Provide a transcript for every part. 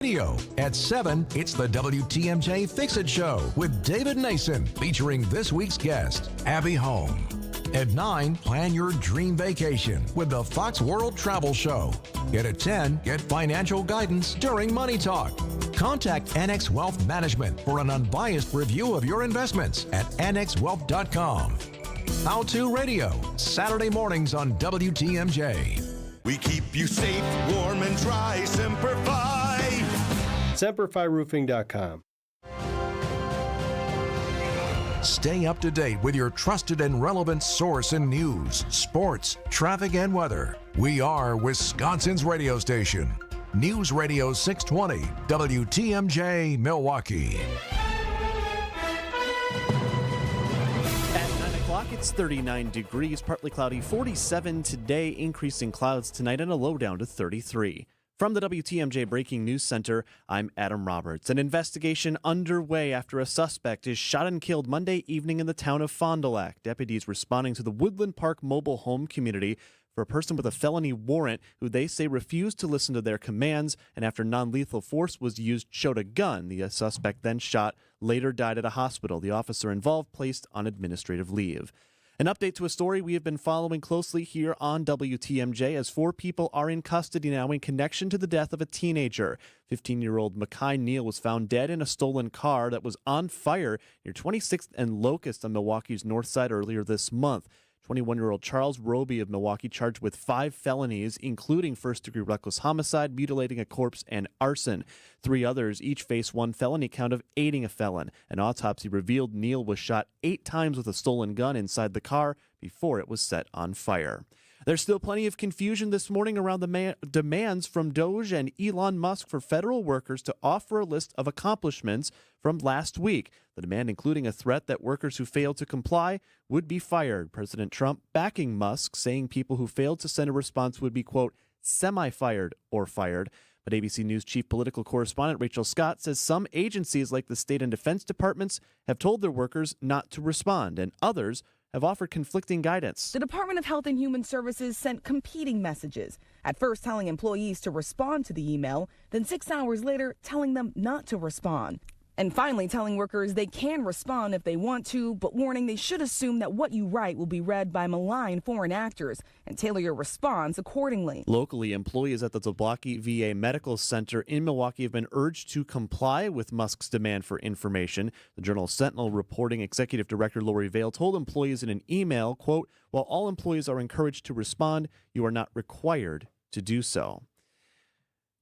Radio. At 7, it's the WTMJ Fix-It Show with David Nason, featuring this week's guest, Abby Home. At 9, plan your dream vacation with the Fox World Travel Show. Yet at 10, get financial guidance during Money Talk. Contact NX Wealth Management for an unbiased review of your investments at nxwealth.com. How To Radio, Saturday mornings on WTMJ. We keep you safe, warm, and dry. Semper-Fi. SemperFiRoofing.com. Stay up to date with your trusted and relevant source in news, sports, traffic, and weather. We are Wisconsin's radio station. News Radio 620, WTMJ, Milwaukee. At 9 o'clock, it's 39 degrees, partly cloudy, 47 today, increasing clouds tonight, and a low down to 33. From the WTMJ Breaking News Center, I'm Adam Roberts. An investigation underway after a suspect is shot and killed Monday evening in the town of Fond du Lac. Deputies responding to the Woodland Park mobile home community for a person with a felony warrant who they say refused to listen to their commands, and after non-lethal force was used, showed a gun. The suspect then shot, later died at a hospital. The officer involved placed on administrative leave. An update to a story we have been following closely here on WTMJ as 4 people are in custody now in connection to the death of a teenager. 15-year-old Makai Neal was found dead in a stolen car that was on fire near 26th and Locust on Milwaukee's north side earlier this month. 21-year-old Charles Roby of Milwaukee charged with 5 felonies, including first-degree reckless homicide, mutilating a corpse, and arson. 3 others each face 1 felony count of aiding a felon. An autopsy revealed Neal was shot 8 times with a stolen gun inside the car before it was set on fire. There's still plenty of confusion this morning around the demands from Doge and Elon Musk for federal workers to offer a list of accomplishments from last week. The demand including a threat that workers who failed to comply would be fired. President Trump backing Musk, saying people who failed to send a response would be, quote, semi-fired or fired. But ABC News chief political correspondent Rachel Scott says some agencies like the state and defense departments have told their workers not to respond, and others have offered conflicting guidance. The Department of Health and Human Services sent competing messages, at first telling employees to respond to the email, then 6 hours later telling them not to respond. And finally telling workers they can respond if they want to, but warning they should assume that what you write will be read by malign foreign actors and tailor your response accordingly. Locally, employees at the Zablocki VA Medical Center in Milwaukee have been urged to comply with Musk's demand for information. The Journal Sentinel reporting Executive Director Lori Vail told employees in an email, quote, while all employees are encouraged to respond, you are not required to do so.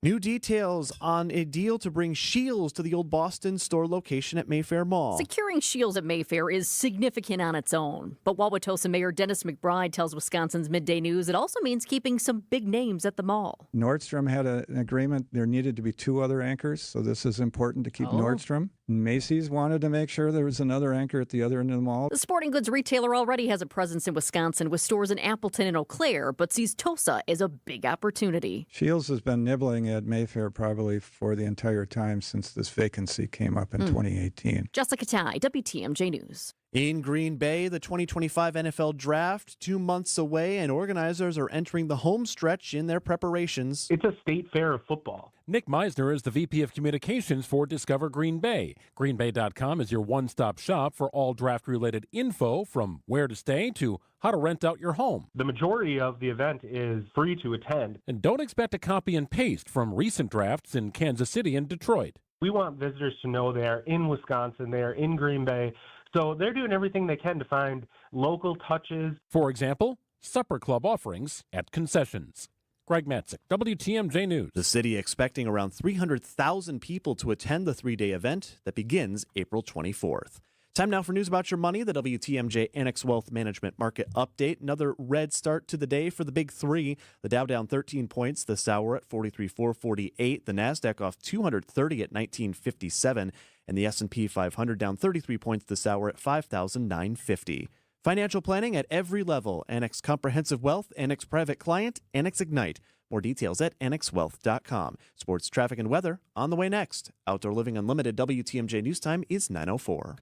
New details on a deal to bring Scheels to the old Boston store location at Mayfair Mall. Securing Scheels at Mayfair is significant on its own. But Wauwatosa Mayor Dennis McBride tells Wisconsin's Midday News it also means keeping some big names at the mall. Nordstrom had an agreement. There needed to be 2 other anchors, so this is important to keep Nordstrom. Macy's wanted to make sure there was another anchor at the other end of the mall. The sporting goods retailer already has a presence in Wisconsin with stores in Appleton and Eau Claire, but sees Tosa as a big opportunity. Scheels has been nibbling at Mayfair probably for the entire time since this vacancy came up in 2018. Jessica Tai, WTMJ News. In Green Bay, the 2025 NFL Draft 2 months away, and organizers are entering the home stretch in their preparations. It's a state fair of football. Nick Meisner is the VP of Communications for Discover Green Bay. GreenBay.com is your one-stop shop for all draft-related info, from where to stay to how to rent out your home. The majority of the event is free to attend. And don't expect a copy and paste from recent drafts in Kansas City and Detroit. We want visitors to know they're in Wisconsin, they're in Green Bay. So they're doing everything they can to find local touches. For example, supper club offerings at concessions. Greg Matzik, WTMJ News. The city expecting around 300,000 people to attend the 3-day event that begins April 24th. Time now for news about your money, the WTMJ Annex Wealth Management Market Update. Another red start to the day for the big 3. The Dow down 13 points this hour at 43,448. The NASDAQ off 230 at 1957. And the S&P 500 down 33 points this hour at 5,950. Financial planning at every level. Annex Comprehensive Wealth, Annex Private Client, Annex Ignite. More details at annexwealth.com. Sports, traffic, and weather on the way next. Outdoor Living Unlimited WTMJ News Time is 9:04.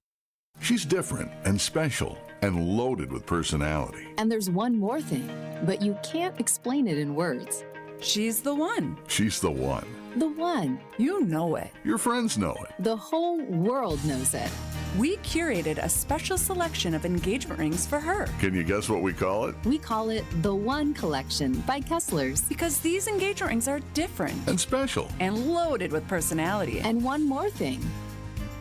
She's different and special and loaded with personality. And there's one more thing, but you can't explain it in words. She's the one. She's the one. The one. You know it. Your friends know it. The whole world knows it. We curated a special selection of engagement rings for her. Can you guess what we call it? We call it the One Collection by Kessler's. Because these engagement rings are different. And special. And loaded with personality. And one more thing.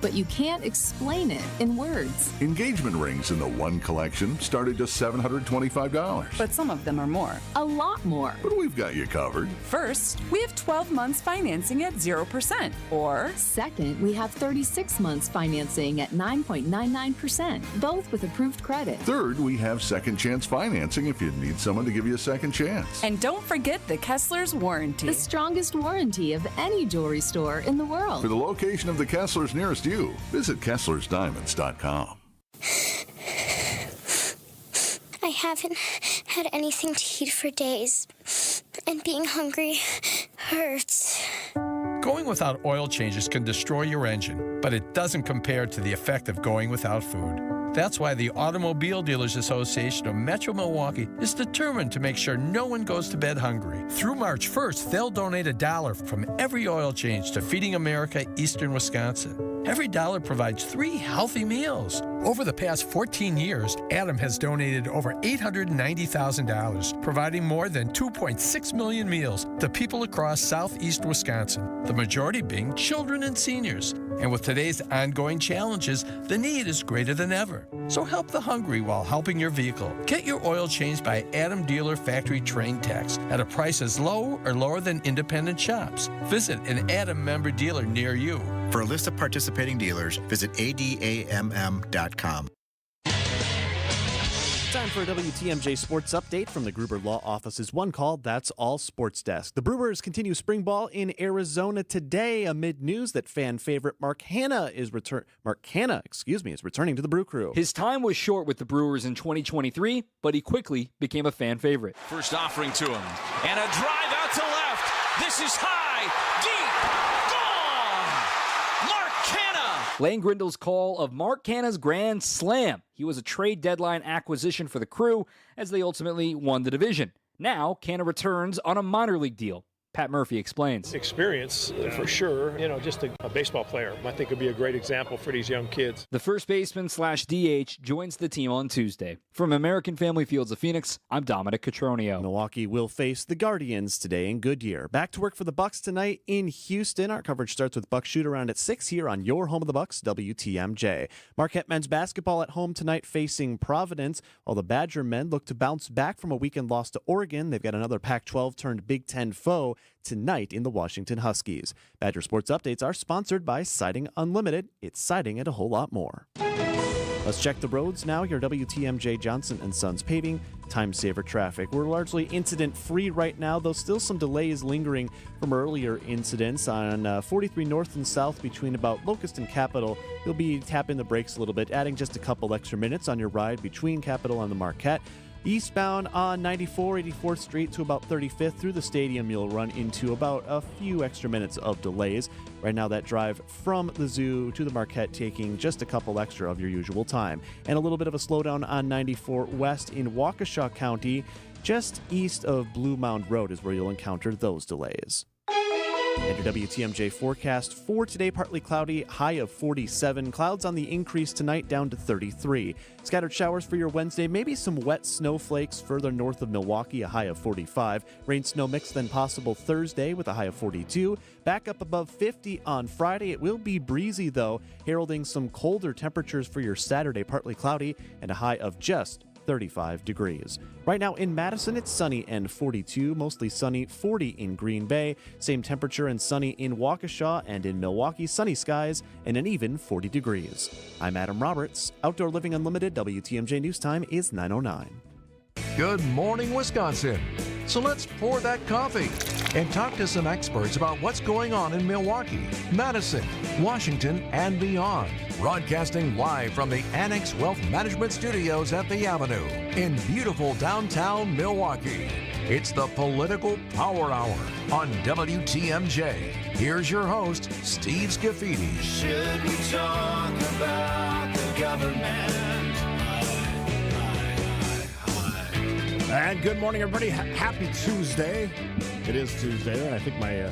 But you can't explain it in words. Engagement rings in the One Collection start at just $725. But some of them are more. A lot more. But we've got you covered. First, we have 12 months financing at 0%. Or second, we have 36 months financing at 9.99%, both with approved credit. Third, we have second chance financing if you need someone to give you a second chance. And don't forget the Kessler's warranty. The strongest warranty of any jewelry store in the world. For the location of the Kessler's nearest you, visit KesslersDiamonds.com. I haven't had anything to eat for days, and being hungry hurts. Going without oil changes can destroy your engine, but it doesn't compare to the effect of going without food. That's why the Automobile Dealers Association of Metro Milwaukee is determined to make sure no one goes to bed hungry. Through March 1st, they'll donate $1 from every oil change to Feeding America Eastern Wisconsin. Every dollar provides 3 healthy meals. Over the past 14 years, Adam has donated over $890,000, providing more than 2.6 million meals to people across southeast Wisconsin, the majority being children and seniors. And with today's ongoing challenges, the need is greater than ever. So help the hungry while helping your vehicle. Get your oil changed by Adam Dealer Factory Trained Techs at a price as low or lower than independent shops. Visit an Adam member dealer near you. For a list of participating dealers, visit adamm.com. Time for a WTMJ Sports Update from the Gruber Law Office's One Call, That's All Sports Desk. The Brewers continue spring ball in Arizona today amid news that fan favorite Mark Hanna is returning to the Brew Crew. His time was short with the Brewers in 2023, but he quickly became a fan favorite. First offering to him, and a drive out to left. This is high, deep, gone. Mark Hanna. Lane Grindle's call of Mark Hanna's grand slam. He was a trade deadline acquisition for the Crew as they ultimately won the division. Now, Hanna returns on a minor league deal. Pat Murphy explains. Experience, for sure. Just a baseball player, I think, would be a great example for these young kids. The first baseman / DH joins the team on Tuesday. From American Family Fields of Phoenix, I'm Dominic Cotroneo. Milwaukee will face the Guardians today in Goodyear. Back to work for the Bucks tonight in Houston. Our coverage starts with Bucks shoot around at 6 here on your home of the Bucks, WTMJ. Marquette men's basketball at home tonight facing Providence, while the Badger men look to bounce back from a weekend loss to Oregon. They've got another Pac-12 turned Big Ten foe tonight in the Washington Huskies. Badger Sports Updates are sponsored by Siding Unlimited. It's siding and a whole lot more. Let's check the roads now. Your WTMJ Johnson & Sons Paving Time Saver Traffic. We're largely incident-free right now, though still some delays lingering from earlier incidents on 43 north and south between about Locust and Capitol. You'll be tapping the brakes a little bit, adding just a couple extra minutes on your ride between Capitol and the Marquette. Eastbound on 94, 84th Street to about 35th through the stadium, you'll run into about a few extra minutes of delays. Right now, that drive from the zoo to the Marquette taking just a couple extra of your usual time. And a little bit of a slowdown on 94 West in Waukesha County, just east of Blue Mound Road is where you'll encounter those delays. And your WTMJ forecast for today, partly cloudy, high of 47. Clouds on the increase tonight down to 33. Scattered showers for your Wednesday, maybe some wet snowflakes further north of Milwaukee, a high of 45. Rain snow mix then possible Thursday with a high of 42. Back up above 50 on Friday. It will be breezy though, heralding some colder temperatures for your Saturday, partly cloudy, and a high of just 35 degrees. Right now in Madison, it's sunny and 42, mostly sunny, 40 in Green Bay. Same temperature and sunny in Waukesha, and in Milwaukee, sunny skies and an even 40 degrees. I'm Adam Roberts. Outdoor Living Unlimited, WTMJ News Time is 9:09. Good morning, Wisconsin. So let's pour that coffee and talk to some experts about what's going on in Milwaukee, Madison, Washington, and beyond. Broadcasting live from the Annex Wealth Management Studios at the Avenue in beautiful downtown Milwaukee. It's the Political Power Hour on WTMJ. Here's your host, Steve Scaffidi. Should we talk about the government? And good morning, everybody. Happy Tuesday. It is Tuesday, and I think my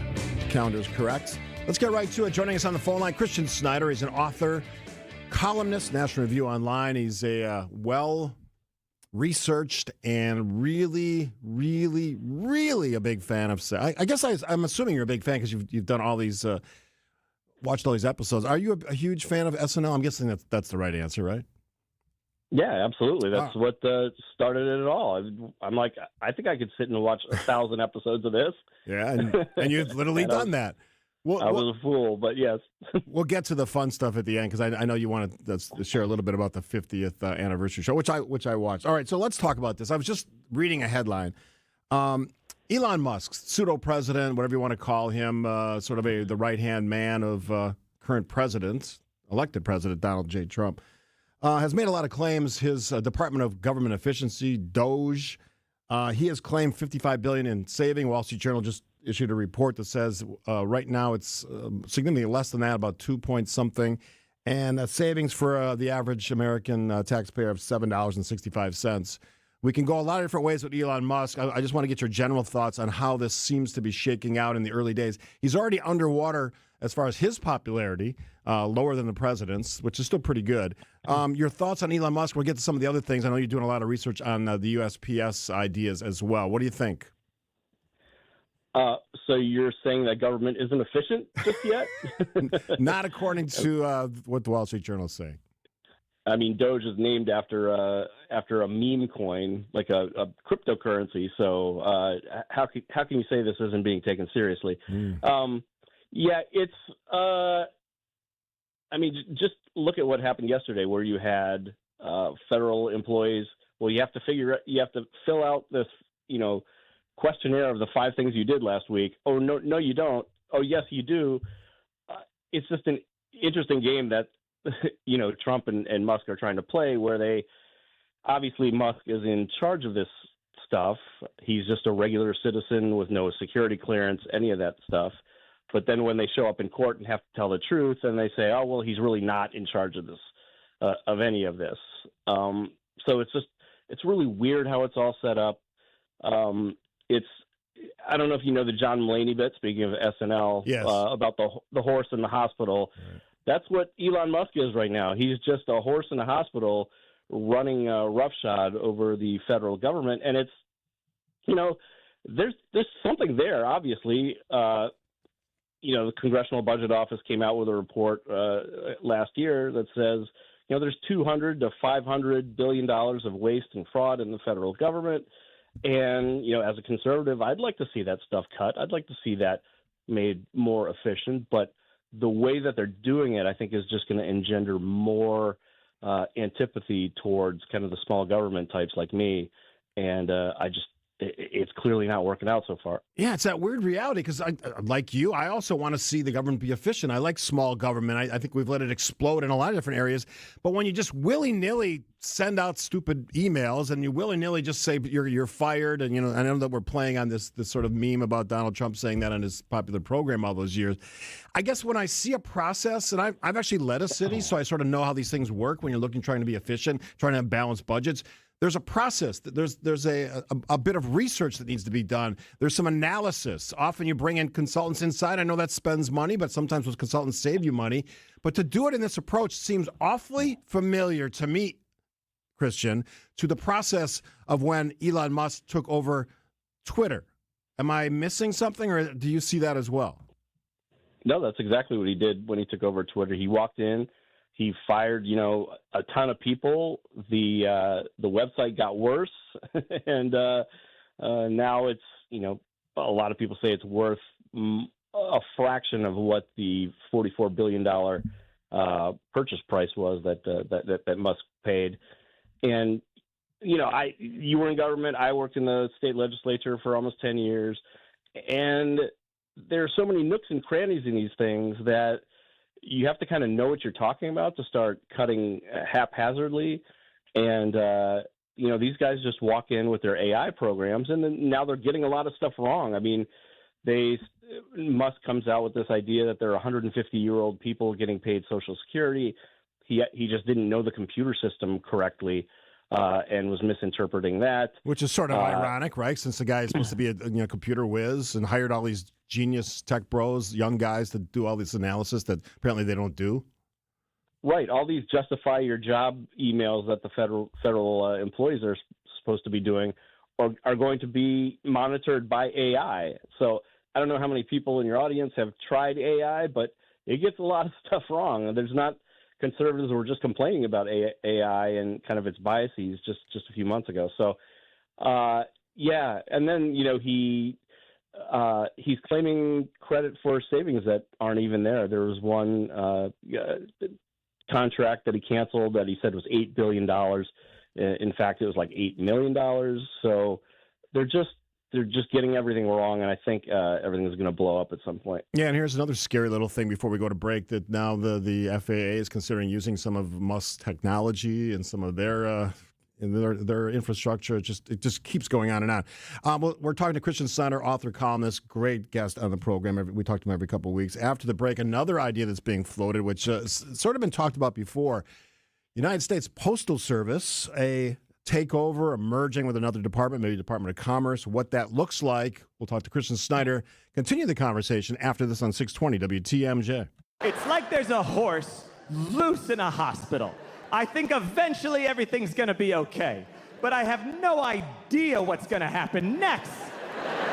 calendar is correct. Let's get right to it. Joining us on the phone line, Christian Snyder. He's an author, columnist, National Review Online. He's a well-researched and really, really, really a big fan of. I guess I'm assuming you're a big fan because you've done all these, watched all these episodes. Are you a huge fan of SNL? I'm guessing that's the right answer, right? Yeah, absolutely. That's what started it all. I'm like, I think I could sit and watch 1,000 episodes of this. Yeah, and you've literally done that. I was a fool, but yes. We'll get to the fun stuff at the end because I know you want to share a little bit about the 50th anniversary show, which I watched. All right, so let's talk about this. I was just reading a headline. Elon Musk, pseudo-president, whatever you want to call him, sort of the right-hand man of current president, elected president Donald J. Trump, has made a lot of claims. His Department of Government Efficiency, DOGE, he has claimed $55 billion in saving. Wall Street Journal just issued a report that says right now it's significantly less than that, about 2 point something, and a savings for the average American taxpayer of $7.65. We can go a lot of different ways with Elon Musk. I just want to get your general thoughts on how this seems to be shaking out in the early days. He's already underwater as far as his popularity, lower than the president's, which is still pretty good. Your thoughts on Elon Musk? We'll get to some of the other things. I know you're doing a lot of research on the USPS ideas as well. What do you think? So you're saying that government isn't efficient just yet? Not according to what the Wall Street Journal is saying. I mean, Doge is named after a meme coin, like a cryptocurrency. So how can you say this isn't being taken seriously? Yeah, it's. I mean, just look at what happened yesterday, where you had federal employees. Well, you have to fill out this, questionnaire of the 5 things you did last week. Oh, no, you don't. Oh, yes, you do. It's just an interesting game that, Trump and Musk are trying to play, where they obviously Musk is in charge of this stuff. He's just a regular citizen with no security clearance, any of that stuff. But then when they show up in court and have to tell the truth, and they say, oh, well, he's really not in charge of this, of any of this. So it's really weird how it's all set up. I don't know if you know the John Mulaney bit, speaking of SNL, yes. About the horse in the hospital. Right. That's what Elon Musk is right now. He's just a horse in a hospital running roughshod over the federal government. And it's, there's something there, obviously. The Congressional Budget Office came out with a report last year that says, there's $200 to $500 billion of waste and fraud in the federal government. And, as a conservative, I'd like to see that stuff cut. I'd like to see that made more efficient. But the way that they're doing it, I think, is just going to engender more antipathy towards kind of the small government types like me. And it's clearly not working out so far. Yeah, it's that weird reality because, like you, I also want to see the government be efficient. I like small government. I think we've let it explode in a lot of different areas. But when you just willy-nilly send out stupid emails and you willy-nilly just say you're fired, and I know that we're playing on this sort of meme about Donald Trump saying that on his popular program all those years. I guess when I see a process, and I've actually led a city, so I sort of know how these things work when you're trying to be efficient, trying to have balanced budgets. There's a process. There's a bit of research that needs to be done. There's some analysis. Often you bring in consultants inside. I know that spends money, but sometimes those consultants save you money. But to do it in this approach seems awfully familiar to me, Christian, to the process of when Elon Musk took over Twitter. Am I missing something, or do you see that as well? No, that's exactly what he did when he took over Twitter. He walked in. He fired, a ton of people. The website got worse, and now it's, a lot of people say it's worth a fraction of what the $44 billion purchase price was that Musk paid. And you were in government. I worked in the state legislature for almost 10 years, and there are so many nooks and crannies in these things that you have to kind of know what you're talking about to start cutting haphazardly. And, these guys just walk in with their AI programs, and then now they're getting a lot of stuff wrong. I mean, Musk comes out with this idea that there are 150-year-old people getting paid Social Security. He just didn't know the computer system correctly. and was misinterpreting that. Which is sort of ironic, right? Since the guy is supposed to be a computer whiz and hired all these genius tech bros, young guys, to do all this analysis that apparently they don't do. Right. All these justify your job emails that the federal employees are supposed to be doing are going to be monitored by AI. So I don't know how many people in your audience have tried AI, but it gets a lot of stuff wrong. There's not conservatives who were just complaining about AI and kind of its biases just a few months ago. So, yeah. And then, he's claiming credit for savings that aren't even there. There was one contract that he canceled that he said was $8 billion. In fact, it was like $8 million. So they're just getting everything wrong, and I think everything is going to blow up at some point. Yeah, and here's another scary little thing before we go to break, that now the FAA is considering using some of Musk's technology and some of their infrastructure. It just keeps going on and on. We're talking to Christian Snyder, author, columnist, great guest on the program. We talk to him every couple of weeks. After the break, another idea that's being floated, which has sort of been talked about before. United States Postal Service, a takeover, a merging with another department, maybe Department of Commerce, what that looks like. We'll talk to Christian Snyder. Continue the conversation after this on 620 WTMJ. It's like there's a horse loose in a hospital. I think eventually everything's going to be okay, but I have no idea what's going to happen next.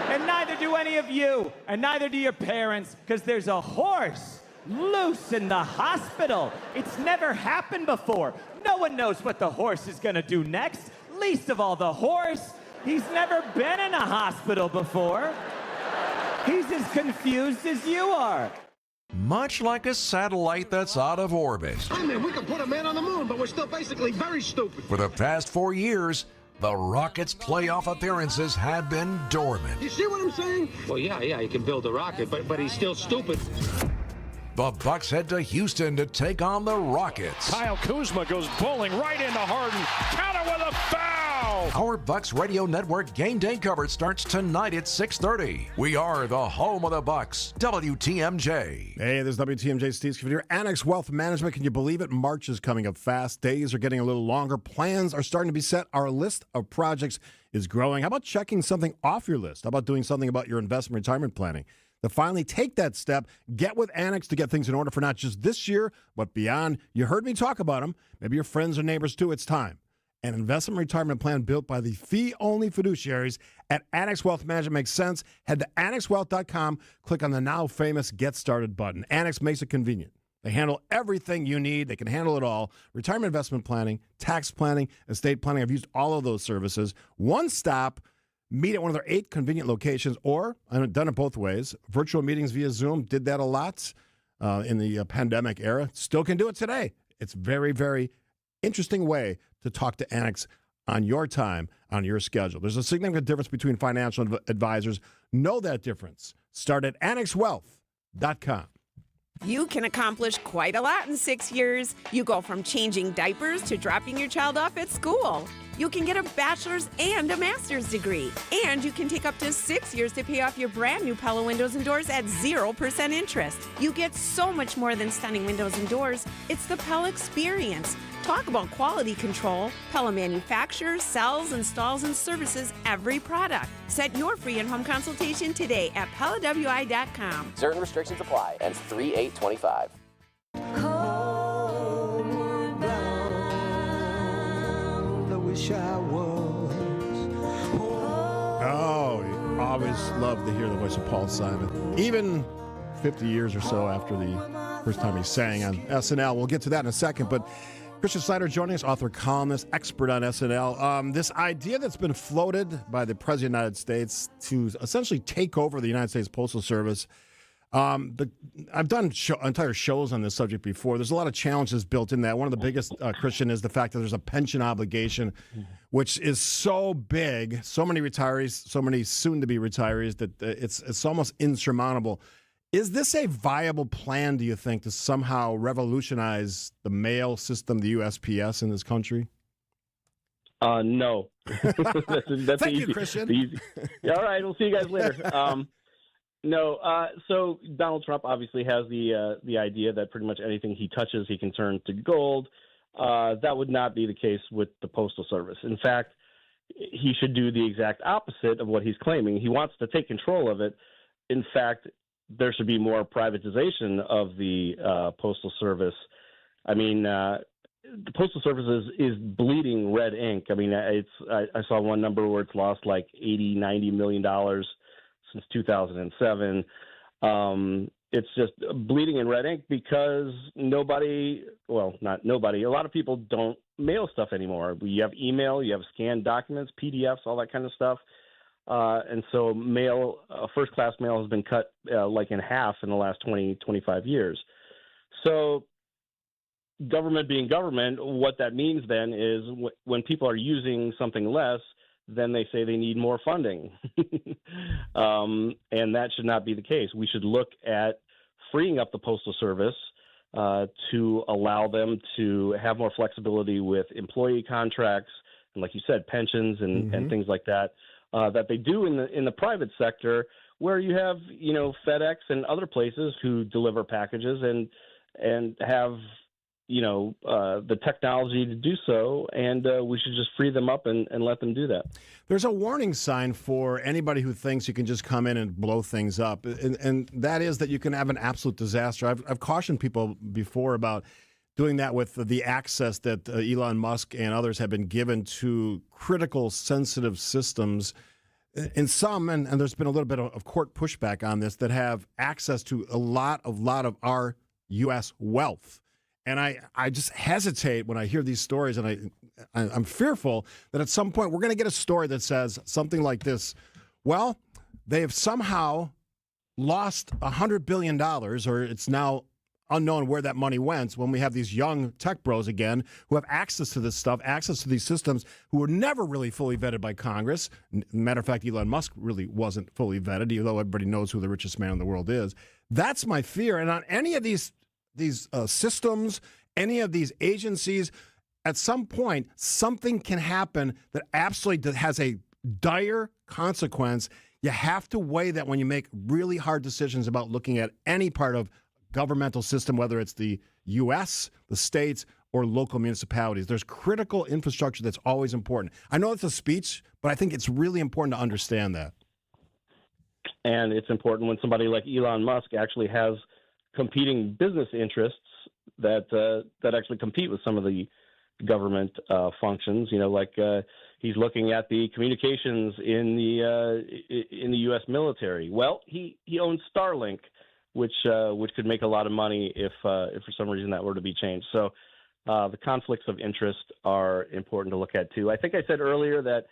And neither do any of you, and neither do your parents, because there's a horse loose in the hospital. It's never happened before. No one knows what the horse is going to do next, least of all the horse. He's never been in a hospital before. He's as confused as you are. Much like a satellite that's out of orbit. I mean, we could put a man on the moon, but we're still basically very stupid. For the past 4 years, the Rockets' playoff appearances have been dormant. You see what I'm saying? Well, yeah, you can build a rocket, but he's still stupid. The Bucks head to Houston to take on the Rockets. Kyle Kuzma goes bowling right into Harden. Counter with a foul! Our Bucks Radio Network game day coverage starts tonight at 6:30. We are the home of the Bucks, WTMJ. Hey, this is WTMJ Steve Scaffidi here. Annex Wealth Management, can you believe it? March is coming up fast. Days are getting a little longer. Plans are starting to be set. Our list of projects is growing. How about checking something off your list? How about doing something about your investment retirement planning? To finally take that step, get with Annex to get things in order for not just this year, but beyond. You heard me talk about them. Maybe your friends or neighbors too. It's time. An investment retirement plan built by the fee-only fiduciaries at Annex Wealth Management makes sense. Head to AnnexWealth.com. Click on the now famous Get Started button. Annex makes it convenient. They handle everything you need. They can handle it all. Retirement investment planning, tax planning, estate planning. I've used all of those services. One stop. Meet at one of their 8 convenient locations, or I've done it both ways. Virtual meetings via Zoom, did that a lot in the pandemic era. Still can do it today. It's very, very interesting way to talk to Annex on your time, on your schedule. There's a significant difference between financial advisors. Know that difference. Start at AnnexWealth.com. You can accomplish quite a lot in 6 years. You go from changing diapers to dropping your child off at school. You can get a bachelor's and a master's degree. And you can take up to 6 years to pay off your brand new Pella windows and doors at 0% interest. You get so much more than stunning windows and doors. It's the Pella experience. Talk about quality control. Pella manufactures, sells, installs, and services every product. Set your free in-home consultation today at PellaWI.com. Certain restrictions apply. Ends 3/8/25. Oh, you always love to hear the voice of Paul Simon. Even 50 years or so after the first time he sang on SNL. We'll get to that in a second, but Christian Snyder joining us, author, columnist, expert on SNL. This idea that's been floated by the President of the United States to essentially take over the United States Postal Service. I've done entire shows on this subject before. There's a lot of challenges built in that. One of the biggest, Christian, is the fact that there's a pension obligation, which is so big, so many retirees, so many soon-to-be retirees, that it's almost insurmountable. Is this a viable plan, do you think, to somehow revolutionize the mail system, the USPS in this country? No. that's Thank easy. you, Christian. Yeah, all right, we'll see you guys later. No. So Donald Trump obviously has the idea that pretty much anything he touches, he can turn to gold. That would not be the case with the Postal Service. In fact, he should do the exact opposite of what he's claiming. He wants to take control of it. In fact, there should be more privatization of the Postal Service. I mean, the Postal Service is bleeding red ink. I mean, I saw one number where it's lost like $80-90 million since 2007. It's just bleeding in red ink because not nobody, a lot of people don't mail stuff anymore. You have email, you have scanned documents, PDFs, all that kind of stuff. And so first-class mail has been cut like in half in the last 20-25 years. So government being government, what that means then is when people are using something less, then they say they need more funding. And that should not be the case. We should look at freeing up the Postal Service to allow them to have more flexibility with employee contracts and, like you said, pensions and things like that, that they do in the private sector, where you have, FedEx and other places who deliver packages and have the technology to do so, and we should just free them up and let them do that. There's a warning sign for anybody who thinks you can just come in and blow things up, and that is that you can have an absolute disaster. I've cautioned people before about doing that with the access that Elon Musk and others have been given to critical, sensitive systems. In some, and there's been a little bit of court pushback on this, that have access to a lot of our U.S. wealth. And I just hesitate when I hear these stories, and I'm fearful that at some point we're going to get a story that says something like this: well, they have somehow lost $100 billion, or it's now unknown where that money went, when we have these young tech bros again who have access to this stuff, access to these systems, who were never really fully vetted by Congress. Matter of fact, Elon Musk really wasn't fully vetted, even though everybody knows who the richest man in the world is. That's my fear. And on any of these systems, any of these agencies, at some point, something can happen that absolutely has a dire consequence. You have to weigh that when you make really hard decisions about looking at any part of governmental system, whether it's the U.S., the states, or local municipalities. There's critical infrastructure that's always important. I know it's a speech, but I think it's really important to understand that. And it's important when somebody like Elon Musk actually has competing business interests that actually compete with some of the government functions. He's looking at the communications in the U.S. military. Well, he owns Starlink, which could make a lot of money if for some reason that were to be changed. So the conflicts of interest are important to look at too. I think I said earlier that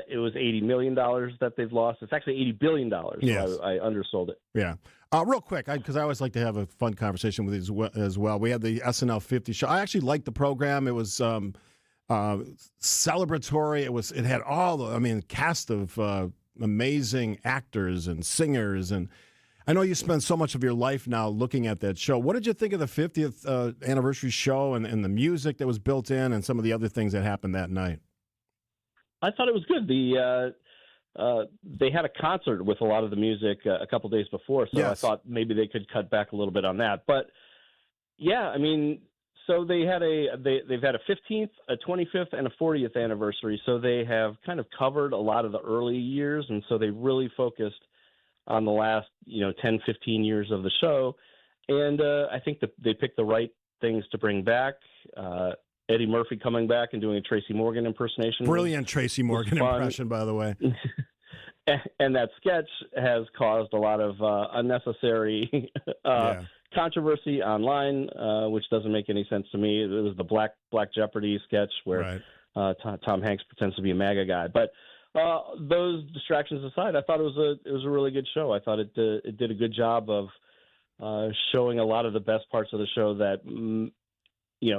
it was $80 million that they've lost. It's actually $80 billion. Yes. So I undersold it. Yeah. Real quick, because I always like to have a fun conversation with you as well. We had the SNL 50 show. I actually liked the program. It was celebratory. It had all the, cast of amazing actors and singers. And I know you spend so much of your life now looking at that show. What did you think of the 50th anniversary show and the music that was built in and some of the other things that happened that night? I thought it was good. They had a concert with a lot of the music a couple days before, so yes. I thought maybe they could cut back a little bit on that. But yeah, so they've had a 15th, a 25th, and a 40th anniversary. So they have kind of covered a lot of the early years, and so they really focused on the last 10, 15 years of the show. And I think that they picked the right things to bring back. Eddie Murphy coming back and doing a Tracy Morgan impersonation. Brilliant Tracy Morgan impression, by the way. And that sketch has caused a lot of unnecessary controversy online, which doesn't make any sense to me. It was the Black Jeopardy sketch where Tom Hanks pretends to be a MAGA guy. But those distractions aside, I thought it was a really good show. I thought it did a good job of showing a lot of the best parts of the show that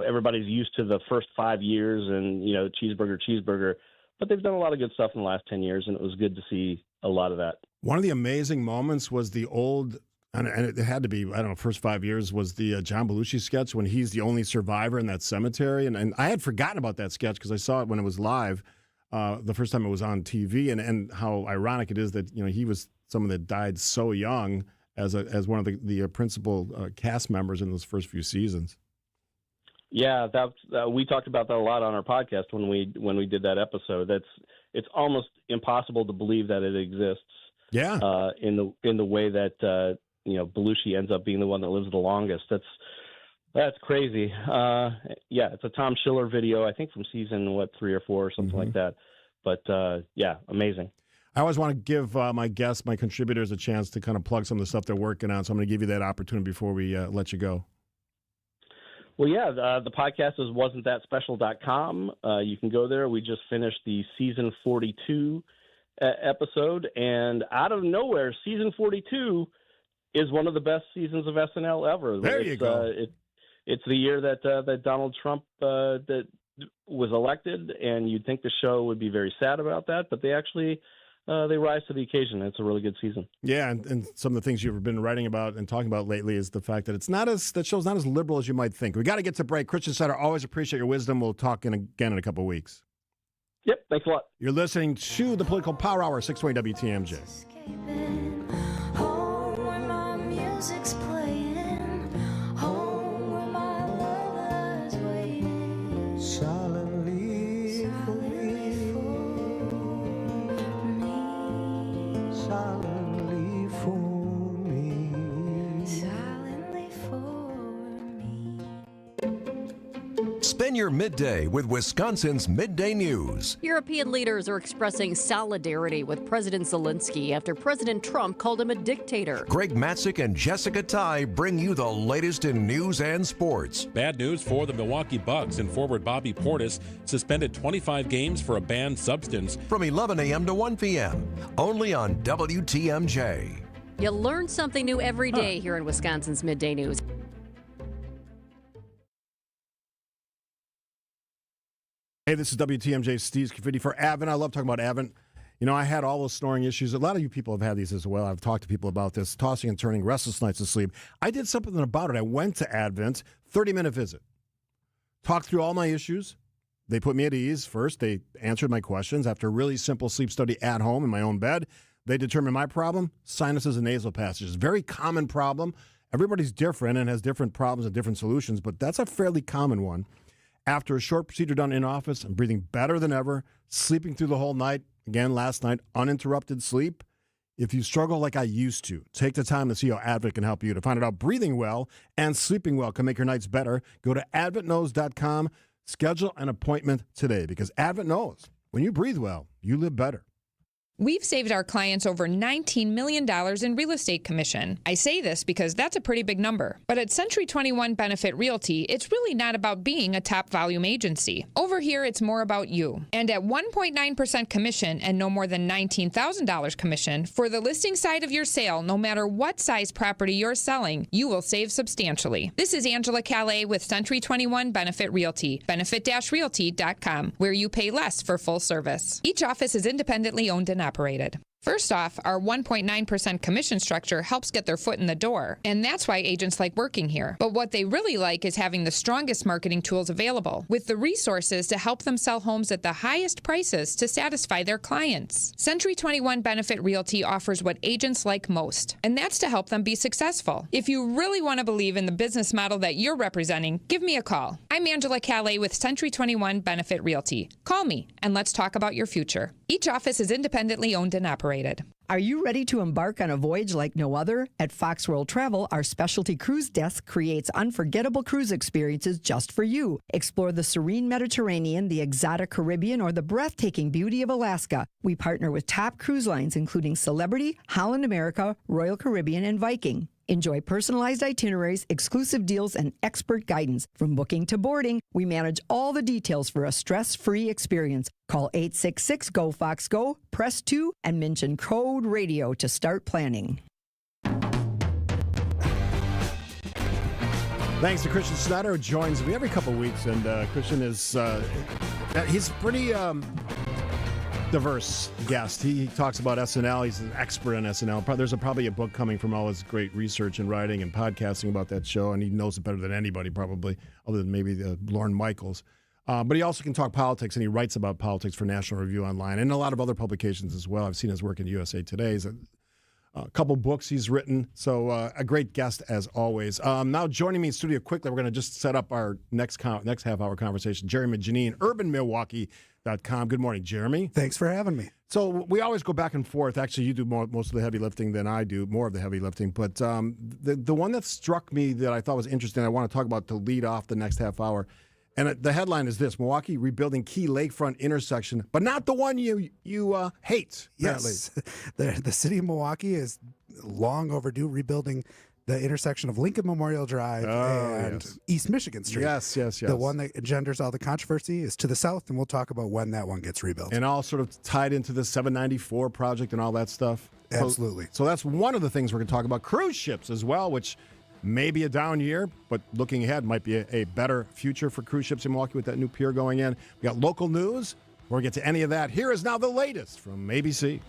everybody's used to the first 5 years and, cheeseburger. But they've done a lot of good stuff in the last 10 years, and it was good to see a lot of that. One of the amazing moments was the old, and it had to be, first 5 years, was the John Belushi sketch when he's the only survivor in that cemetery. And I had forgotten about that sketch because I saw it when it was live the first time it was on TV, and how ironic it is that, he was someone that died so young as one of the principal cast members in those first few seasons. Yeah, we talked about that a lot on our podcast when we did that episode. It's almost impossible to believe that it exists. Yeah. In the way that Belushi ends up being the one that lives the longest. That's crazy. Yeah, it's a Tom Schiller video, I think from season 3 or 4 or something like that. But yeah, amazing. I always want to give my guests, my contributors, a chance to kind of plug some of the stuff they're working on. So I'm going to give you that opportunity before we let you go. Well, yeah, the podcast is wasn'tthatspecial.com. You can go there. We just finished the season 42 episode, and out of nowhere, season 42 is one of the best seasons of SNL ever. There you go. It's the year that Donald Trump that was elected, and you'd think the show would be very sad about that, but they actually they rise to the occasion. It's a really good season. Yeah, and some of the things you've been writing about and talking about lately is the fact that that show's not as liberal as you might think. We got to get to break. Christian Sutter, always appreciate your wisdom. We'll talk again in a couple of weeks. Yep, thanks a lot. You're listening to the Political Power Hour, 620 WTMJ. Home where my music's playing, home where my lover's waiting, silently for me, silently for me, silently for me. Spend your midday with Wisconsin's Midday News. European leaders are expressing solidarity with President Zelensky after President Trump called him a dictator. Greg Matzik and Jessica Ty bring you the latest in news and sports. Bad news for the Milwaukee Bucks and forward Bobby Portis suspended 25 games for a banned substance. From 11 a.m. to 1 p.m. only on WTMJ. You learn something new every day here in Wisconsin's Midday News. Hey, this is WTMJ Steve Scaffidi for Advent. I love talking about Advent. You know, I had all those snoring issues. A lot of you people have had these as well. I've talked to people about this, tossing and turning, restless nights of sleep. I did something about it. I went to Advent, 30-minute visit. Talked through all my issues. They put me at ease. First, they answered my questions. After a really simple sleep study at home in my own bed, they determined my problem, sinuses and nasal passages. Very common problem. Everybody's different and has different problems and different solutions, but that's a fairly common one. After a short procedure done in office, I'm breathing better than ever, sleeping through the whole night. Again, last night, uninterrupted sleep. If you struggle like I used to, take the time to see how Advent can help you. To find out how breathing well and sleeping well can make your nights better, go to adventknows.com. Schedule an appointment today because Advent knows when you breathe well, you live better. We've saved our clients over $19 million in real estate commission. I say this because that's a pretty big number. But at Century 21 Benefit Realty, it's really not about being a top volume agency. Over here, it's more about you. And at 1.9% commission and no more than $19,000 commission, for the listing side of your sale, no matter what size property you're selling, you will save substantially. This is Angela Calais with Century 21 Benefit Realty, benefit-realty.com, where you pay less for full service. Each office is independently owned and operated. First off, our 1.9% commission structure helps get their foot in the door, and that's why agents like working here. But what they really like is having the strongest marketing tools available, with the resources to help them sell homes at the highest prices to satisfy their clients. Century 21 Benefit Realty offers what agents like most, and that's to help them be successful. If you really want to believe in the business model that you're representing, give me a call. I'm Angela Calais with Century 21 Benefit Realty. Call me, and let's talk about your future. Each office is independently owned and operated. Are you ready to embark on a voyage like no other? At Fox World Travel, our specialty cruise desk creates unforgettable cruise experiences just for you. Explore the serene Mediterranean, the exotic Caribbean, or the breathtaking beauty of Alaska. We partner with top cruise lines including Celebrity, Holland America, Royal Caribbean, and Viking. Enjoy personalized itineraries, exclusive deals, and expert guidance. From booking to boarding, we manage all the details for a stress-free experience. Call 866-GO-FOX-GO, press 2, and mention code radio to start planning. Thanks to Christian Snyder, who joins me every couple of weeks. And Christian is, he's pretty diverse guest. He talks about SNL. He's an expert on SNL. There's probably a book coming from all his great research and writing and podcasting about that show, and he knows it better than anybody probably, other than maybe Lorne Michaels. But he also can talk politics, and he writes about politics for National Review Online and a lot of other publications as well. I've seen his work in USA Today. He's a couple books he's written. So a great guest as always. Now joining me in studio quickly, we're going to just set up our next half-hour conversation. Jeremy Janine, UrbanMilwaukee.com. Good morning, Jeremy. Thanks for having me. So we always go back and forth. Actually, you do most of the heavy lifting than I do, more of the heavy lifting. But the one that struck me that I thought was interesting, I want to talk about to lead off the next half hour. And the headline is this: Milwaukee rebuilding key lakefront intersection, but not the one you hate. Yes, the city of Milwaukee is long overdue rebuilding the intersection of Lincoln Memorial Drive and East Michigan Street. Yes. The one that engenders all the controversy is to the south, and we'll talk about when that one gets rebuilt. And all sort of tied into the 794 project and all that stuff. Absolutely. So that's one of the things we're going to talk about. Cruise ships as well, which may be a down year, but looking ahead might be a better future for cruise ships in Milwaukee with that new pier going in. We got local news. Before we get to any of that, here is now the latest from ABC.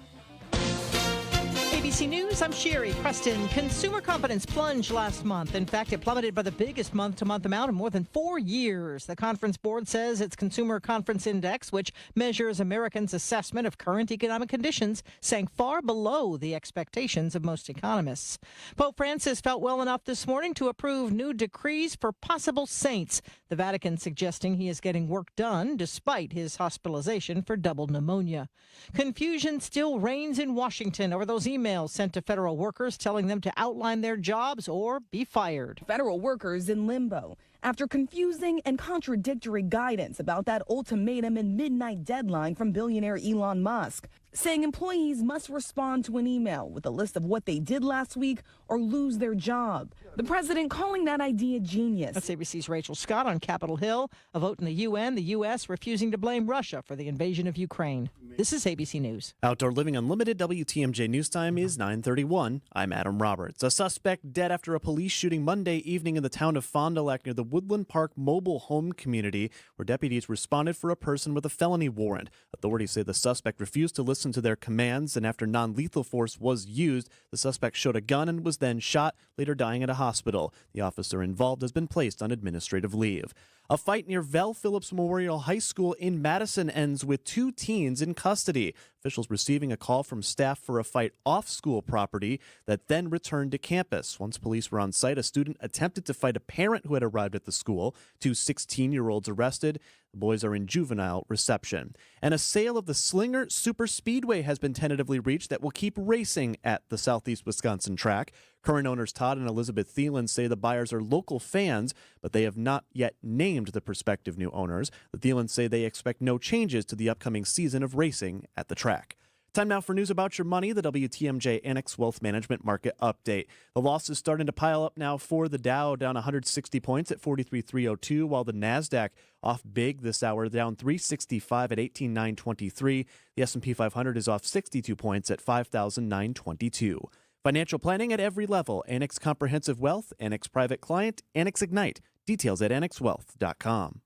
ABC News, I'm Sherry Preston. Consumer confidence plunged last month. In fact, it plummeted by the biggest month-to-month amount in more than 4 years. The Conference Board says its Consumer Confidence Index, which measures Americans' assessment of current economic conditions, sank far below the expectations of most economists. Pope Francis felt well enough this morning to approve new decrees for possible saints. The Vatican suggesting he is getting work done despite his hospitalization for double pneumonia. Confusion still reigns in Washington over those emails sent to federal workers telling them to outline their jobs or be fired. Federal workers in limbo after confusing and contradictory guidance about that ultimatum and midnight deadline from billionaire Elon Musk, saying employees must respond to an email with a list of what they did last week or lose their job. The president calling that idea genius. That's ABC's Rachel Scott on Capitol Hill. A vote in the UN, the U.S. refusing to blame Russia for the invasion of Ukraine. This is ABC News. Outdoor Living Unlimited, WTMJ News Time is 9:31. I'm Adam Roberts. A suspect dead after a police shooting Monday evening in the town of Fond du Lac near the Woodland Park mobile home community, where deputies responded for a person with a felony warrant. Authorities say the suspect refused to listen to their commands, and after non-lethal force was used, the suspect showed a gun and was then shot, later dying at a hospital. The officer involved has been placed on administrative leave. A fight near Vel Phillips Memorial High School in Madison ends with 2 teens in custody. Officials receiving a call from staff for a fight off school property that then returned to campus. Once police were on site, a student attempted to fight a parent who had arrived at the school. 2 16-year-olds arrested. The boys are in juvenile reception. And a sale of the Slinger Super Speedway has been tentatively reached that will keep racing at the Southeast Wisconsin track. Current owners Todd and Elizabeth Thielen say the buyers are local fans, but they have not yet named the prospective new owners. The Thielens say they expect no changes to the upcoming season of racing at the track. Time now for news about your money, the WTMJ Annex Wealth Management Market Update. The loss is starting to pile up now for the Dow, down 160 points at 43,302, while the NASDAQ off big this hour, down 365 at 18,923. The S&P 500 is off 62 points at 5,922. Financial planning at every level. Annex Comprehensive Wealth, Annex Private Client, Annex Ignite. Details at annexwealth.com.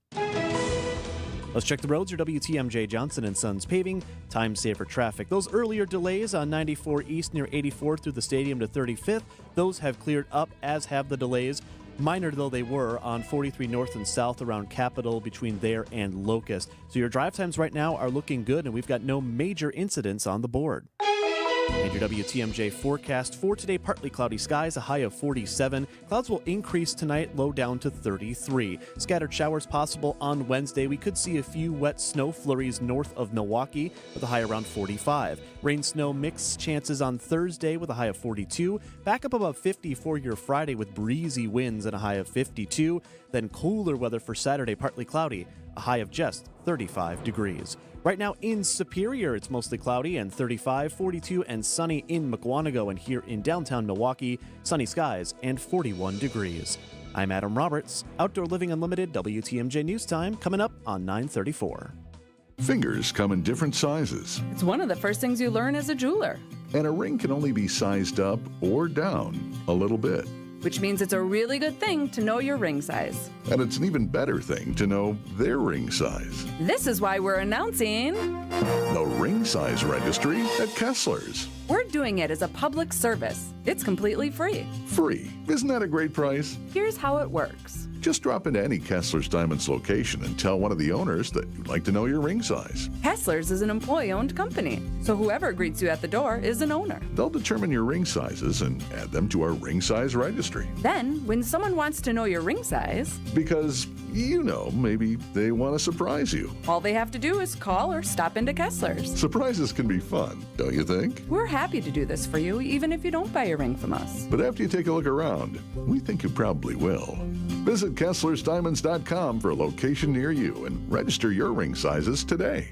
Let's check the roads. Your WTMJ Johnson & Sons Paving. Time saver traffic. Those earlier delays on 94 East near 84th through the stadium to 35th, those have cleared up, as have the delays, minor though they were, on 43 North and South around Capitol between there and Locust. So your drive times right now are looking good, and we've got no major incidents on the board. And your WTMJ forecast for today: partly cloudy skies, a high of 47. Clouds will increase tonight, low down to 33. Scattered showers possible on Wednesday. We could see a few wet snow flurries north of Milwaukee with a high around 45. Rain-snow mix chances on Thursday with a high of 42. Back up above 50 for your Friday with breezy winds and a high of 52. Then cooler weather for Saturday, partly cloudy, a high of just 35 degrees. Right now in Superior, it's mostly cloudy and 35, 42, and sunny in Mukwonago, and here in downtown Milwaukee, sunny skies and 41 degrees. I'm Adam Roberts. Outdoor Living Unlimited, WTMJ News Time, coming up on 9:34. Fingers come in different sizes. It's one of the first things you learn as a jeweler. And a ring can only be sized up or down a little bit. Which means it's a really good thing to know your ring size. And it's an even better thing to know their ring size. This is why we're announcing the Ring Size Registry at Kessler's. We're doing it as a public service. It's completely free. Free. Isn't that a great price? Here's how it works. Just drop into any Kessler's Diamonds location and tell one of the owners that you'd like to know your ring size. Kessler's is an employee-owned company, so whoever greets you at the door is an owner. They'll determine your ring sizes and add them to our ring size registry. Then, when someone wants to know your ring size, Because, maybe they want to surprise you. all they have to do is call or stop into Kessler's. Surprises can be fun, don't you think? We're happy to do this for you, even if you don't buy a ring from us. But after you take a look around, we think you probably will. Visit KesslersDiamonds.com for a location near you and register your ring sizes today.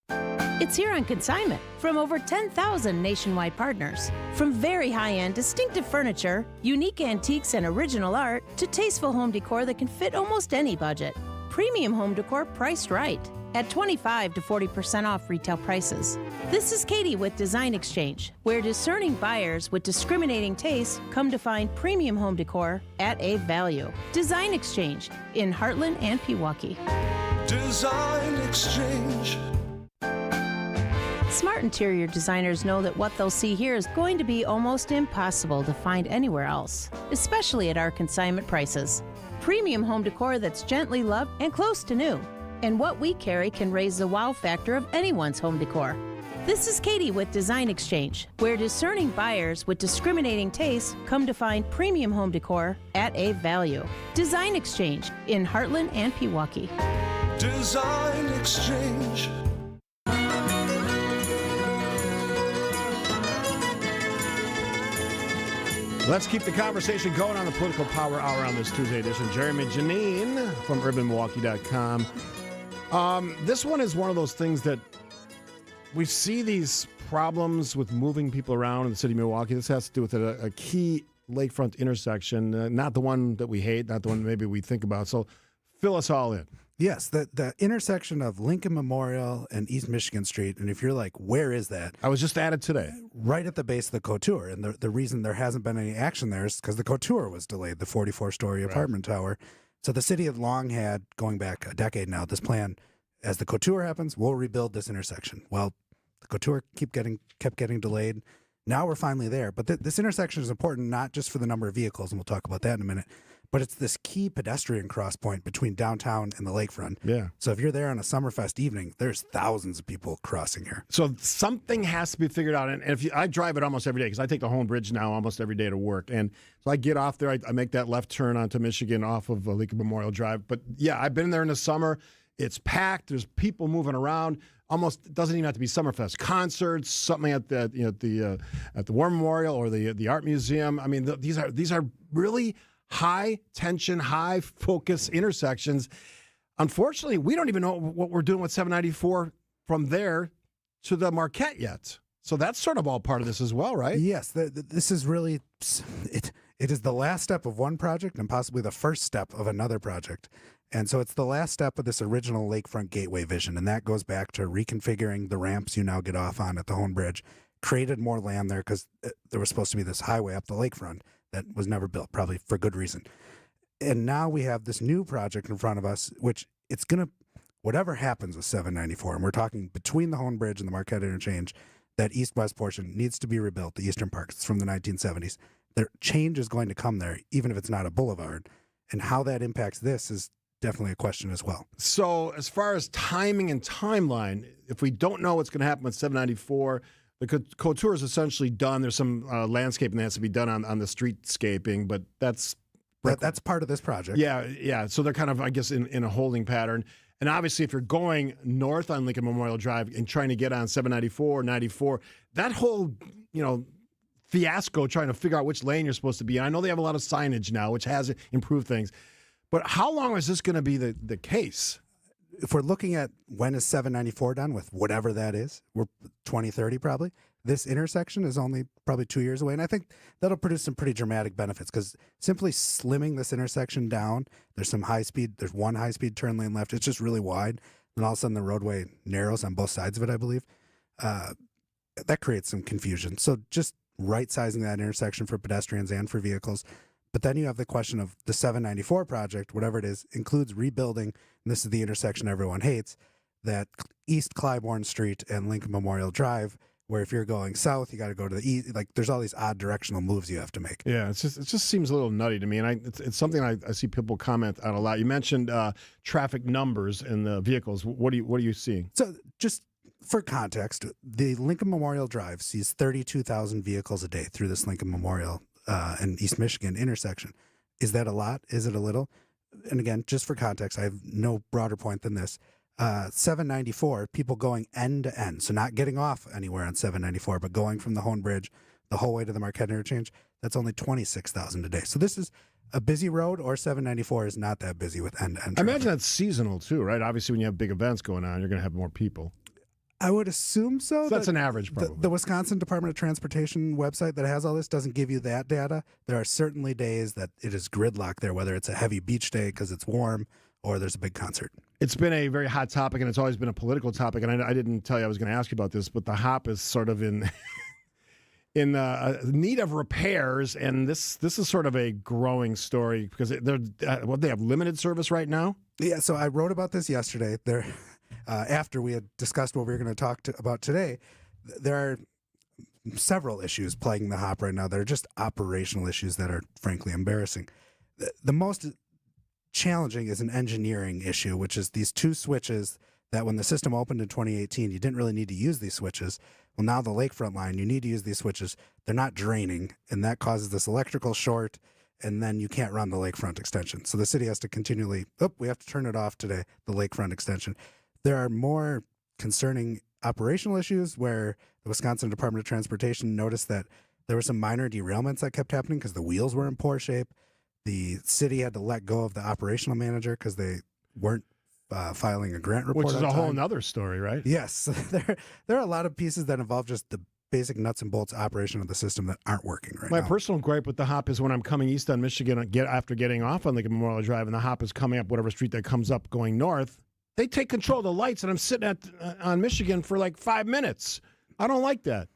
It's here on consignment from over 10,000 nationwide partners. From very high-end, distinctive furniture, unique antiques and original art, to tasteful home decor that can fit almost any budget. Premium home decor priced right at 25 to 40% off retail prices. This is Katie with Design Exchange, where discerning buyers with discriminating tastes come to find premium home decor at a value. Design Exchange in Heartland and Pewaukee. Design Exchange. Smart interior designers know that what they'll see here is going to be almost impossible to find anywhere else, especially at our consignment prices. Premium home decor that's gently loved and close to new. And what we carry can raise the wow factor of anyone's home decor. This is Katie with Design Exchange, where discerning buyers with discriminating tastes come to find premium home decor at a value. Design Exchange in Heartland and Pewaukee. Design Exchange. Let's keep the conversation going on the Political Power Hour on this Tuesday edition. Jeremy Janine from UrbanMilwaukee.com. This one is one of those things that we see these problems with moving people around in the city of Milwaukee. This has to do with a key lakefront intersection, not the one that we hate, not the one maybe we think about. So fill us all in. Yes, the intersection of Lincoln Memorial and East Michigan Street. And if you're like, where is that? I was just at it today. Right at the base of the Couture. And the reason there hasn't been any action there is because the Couture was delayed, the 44-story apartment tower. So the city had long had, going back a decade now, this plan, as the Couture happens, we'll rebuild this intersection. Well, the Couture kept getting delayed. Now we're finally there. But this intersection is important not just for the number of vehicles, and we'll talk about that in a minute, but it's this key pedestrian cross point between downtown and the lakefront. Yeah. So if you're there on a Summerfest evening, there's thousands of people crossing here. So something has to be figured out. And if I drive it almost every day because I take the Home Bridge now almost every day to work. And so I get off there, I make that left turn onto Michigan off of Lincoln Memorial Drive. But yeah, I've been there in the summer. It's packed. There's people moving around. Almost doesn't even have to be Summerfest. Concerts, something at the War Memorial or the Art Museum. I mean, these are really high tension, high focus intersections. Unfortunately, we don't even know what we're doing with 794 from there to the Marquette yet. So that's sort of all part of this as well, right? Yes, this is really it is the last step of one project and possibly the first step of another project. And so it's the last step of this original lakefront gateway vision, and that goes back to reconfiguring the ramps you now get off on at the Hone Bridge, created more land there because there was supposed to be this highway up the lakefront that was never built, probably for good reason. And now we have this new project in front of us, which it's going to, whatever happens with 794, and we're talking between the Hone Bridge and the Marquette Interchange, that east-west portion needs to be rebuilt, the eastern part. It's from the 1970s. The change is going to come there, even if it's not a boulevard. And how that impacts this is definitely a question as well. So as far as timing and timeline, if we don't know what's going to happen with 794, the Couture is essentially done. There's some landscaping that has to be done on the streetscaping, but that's part of this project. Yeah. So they're kind of, I guess, in a holding pattern. And obviously, if you're going north on Lincoln Memorial Drive and trying to get on 794, 94, that whole, fiasco trying to figure out which lane you're supposed to be in. I know they have a lot of signage now, which has improved things. But how long is this going to be the case? If we're looking at when is 794 done with whatever that is, we're 2030 probably. This intersection is only probably 2 years away. And I think that'll produce some pretty dramatic benefits because simply slimming this intersection down, there's one high-speed turn lane left. It's just really wide. And all of a sudden the roadway narrows on both sides of it, I believe. That creates some confusion. So just right-sizing that intersection for pedestrians and for vehicles. But then you have the question of the 794 project, whatever it is, includes rebuilding, and this is the intersection everyone hates, that East Clybourne Street and Lincoln Memorial Drive, where if you're going south, you got to go to the east. Like there's all these odd directional moves you have to make. Yeah, it just seems a little nutty to me, and it's something I see people comment on a lot. You mentioned traffic numbers in the vehicles. What are you seeing? So just for context, the Lincoln Memorial Drive sees 32,000 vehicles a day through this Lincoln Memorial and East Michigan intersection. Is that a lot? Is it a little? And again, just for context, I have no broader point than this. 794, people going end to end, so not getting off anywhere on 794, but going from the Hone Bridge the whole way to the Marquette interchange, that's only 26,000 a day. So this is a busy road, or 794 is not that busy with end to end. I imagine that's seasonal too, right? Obviously, when you have big events going on, you're going to have more people. I would assume so. That's an average, probably. The Wisconsin Department of Transportation website that has all this doesn't give you that data. There are certainly days that it is gridlock there, whether it's a heavy beach day because it's warm or there's a big concert. It's been a very hot topic, and it's always been a political topic. And I didn't tell you I was going to ask you about this, but the hop is sort of in need of repairs, and this is sort of a growing story because they have limited service right now. Yeah, so I wrote about this yesterday. There, after we had discussed what we were going to talk about today, there are several issues plaguing the hop right now. They're just operational issues that are frankly embarrassing. The most challenging is an engineering issue, which is these two switches that when the system opened in 2018, you didn't really need to use these switches. Well, now the lakefront line, you need to use these switches. They're not draining, and that causes this electrical short, and then you can't run the lakefront extension. So the city has to continually, we have to turn it off today, the lakefront extension. There are more concerning operational issues where the Wisconsin Department of Transportation noticed that there were some minor derailments that kept happening because the wheels were in poor shape. The city had to let go of the operational manager because they weren't filing a grant report. Which is on a whole time. other story, right? Yes. There are a lot of pieces that involve just the basic nuts and bolts operation of the system that aren't working right now. My personal gripe with the hop is when I'm coming east on Michigan, after getting off on Lincoln Memorial Drive, and the hop is coming up whatever street that comes up going north, they take control of the lights, and I'm sitting on Michigan for like 5 minutes. I don't like that.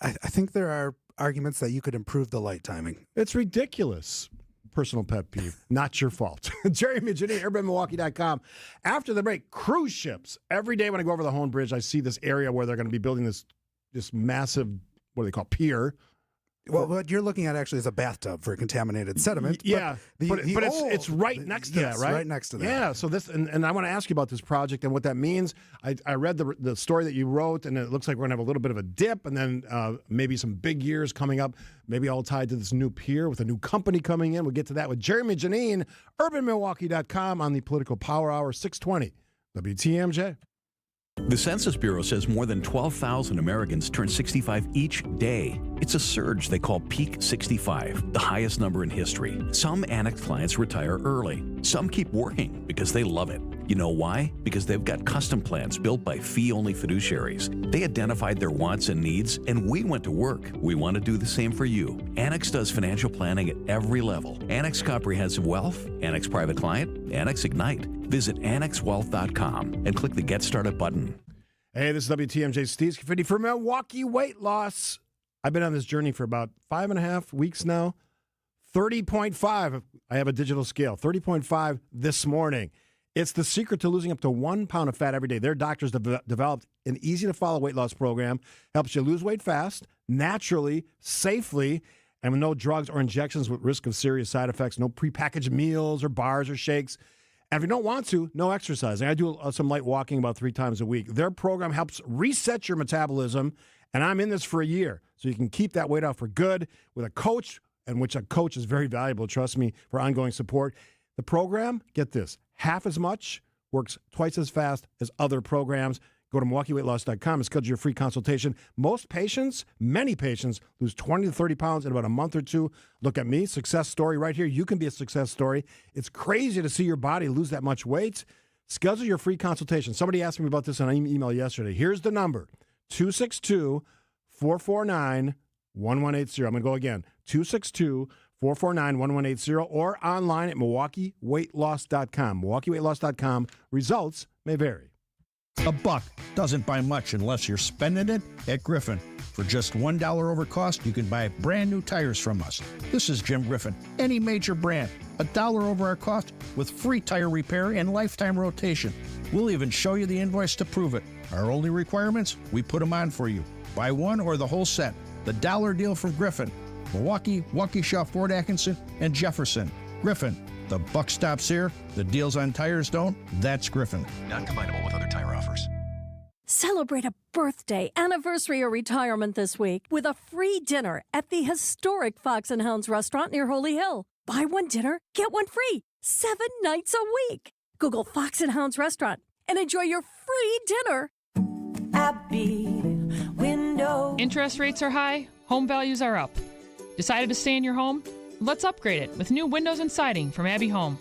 I think there are arguments that you could improve the light timing. It's ridiculous. Personal pet peeve. Not your fault. Jerry Mijini, UrbanMilwaukee.com. After the break, cruise ships. Every day when I go over the Hone Bridge, I see this area where they're going to be building this massive, what do they call, pier. Well, what you're looking at actually is a bathtub for contaminated sediment. Yeah, but it's right next to that, right? Right next to that. Yeah, so this, and I want to ask you about this project and what that means. I read the story that you wrote, and it looks like we're going to have a little bit of a dip, and then maybe some big years coming up, maybe all tied to this new pier with a new company coming in. We'll get to that with Jeremy Janine, UrbanMilwaukee.com on the Political Power Hour, 620 WTMJ. The Census Bureau says more than 12,000 Americans turn 65 each day. It's a surge they call Peak 65, the highest number in history. Some Annex clients retire early. Some keep working because they love it. You know why? Because they've got custom plans built by fee-only fiduciaries. They identified their wants and needs, and we went to work. We want to do the same for you. Annex does financial planning at every level. Annex Comprehensive Wealth, Annex Private Client, Annex Ignite. Visit AnnexWealth.com and click the Get Started button. Hey, this is WTMJ Steve Scaffidi for Milwaukee Weight Loss. I've been on this journey for about 5.5 weeks now. 30.5. I have a digital scale. 30.5 this morning. It's the secret to losing up to 1 pound of fat every day. Their doctors developed an easy-to-follow weight loss program. Helps you lose weight fast, naturally, safely, and with no drugs or injections with risk of serious side effects. No prepackaged meals or bars or shakes. And if you don't want to, no exercising. I do some light walking about 3 times a week. Their program helps reset your metabolism, and I'm in this for a year. So you can keep that weight off for good with a coach, and which a coach is very valuable, trust me, for ongoing support. The program, get this, half as much, works twice as fast as other programs. Go to MilwaukeeWeightLoss.com and schedule your free consultation. Most patients, many patients, lose 20 to 30 pounds in about a month or two. Look at me, success story right here. You can be a success story. It's crazy to see your body lose that much weight. Schedule your free consultation. Somebody asked me about this on an email yesterday. Here's the number, 262-449-1180. I'm going to go again, 262-449-1180 or online at MilwaukeeWeightLoss.com. MilwaukeeWeightLoss.com. Results may vary. $1 doesn't buy much unless you're spending it at Griffin. For just $1 over cost, you can buy brand new tires from us. This is Jim Griffin. Any major brand, $1 over our cost with free tire repair and lifetime rotation. We'll even show you the invoice to prove it. Our only requirements, we put them on for you. Buy one or the whole set. The dollar deal from Griffin. Milwaukee, Waukesha, Fort Atkinson, and Jefferson. Griffin. The buck stops here. The deals on tires don't. That's Griffin. Not combinable with other tire offers. Celebrate a birthday, anniversary, or retirement this week with a free dinner at the historic Fox and Hounds restaurant near Holy Hill. Buy one dinner, get one free, 7 nights a week. Google Fox and Hounds restaurant and enjoy your free dinner. Abbey Window. Interest rates are high, home values are up. Decided to stay in your home? Let's upgrade it with new windows and siding from Abbey Home.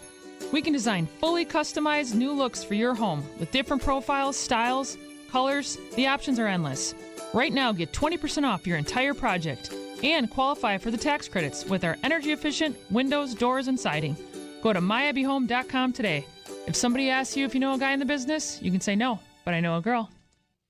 We can design fully customized new looks for your home with different profiles, styles, colors. The options are endless. Right now, get 20% off your entire project and qualify for the tax credits with our energy-efficient windows, doors, and siding. Go to myabbeyhome.com today. If somebody asks you if you know a guy in the business, you can say no, but I know a girl.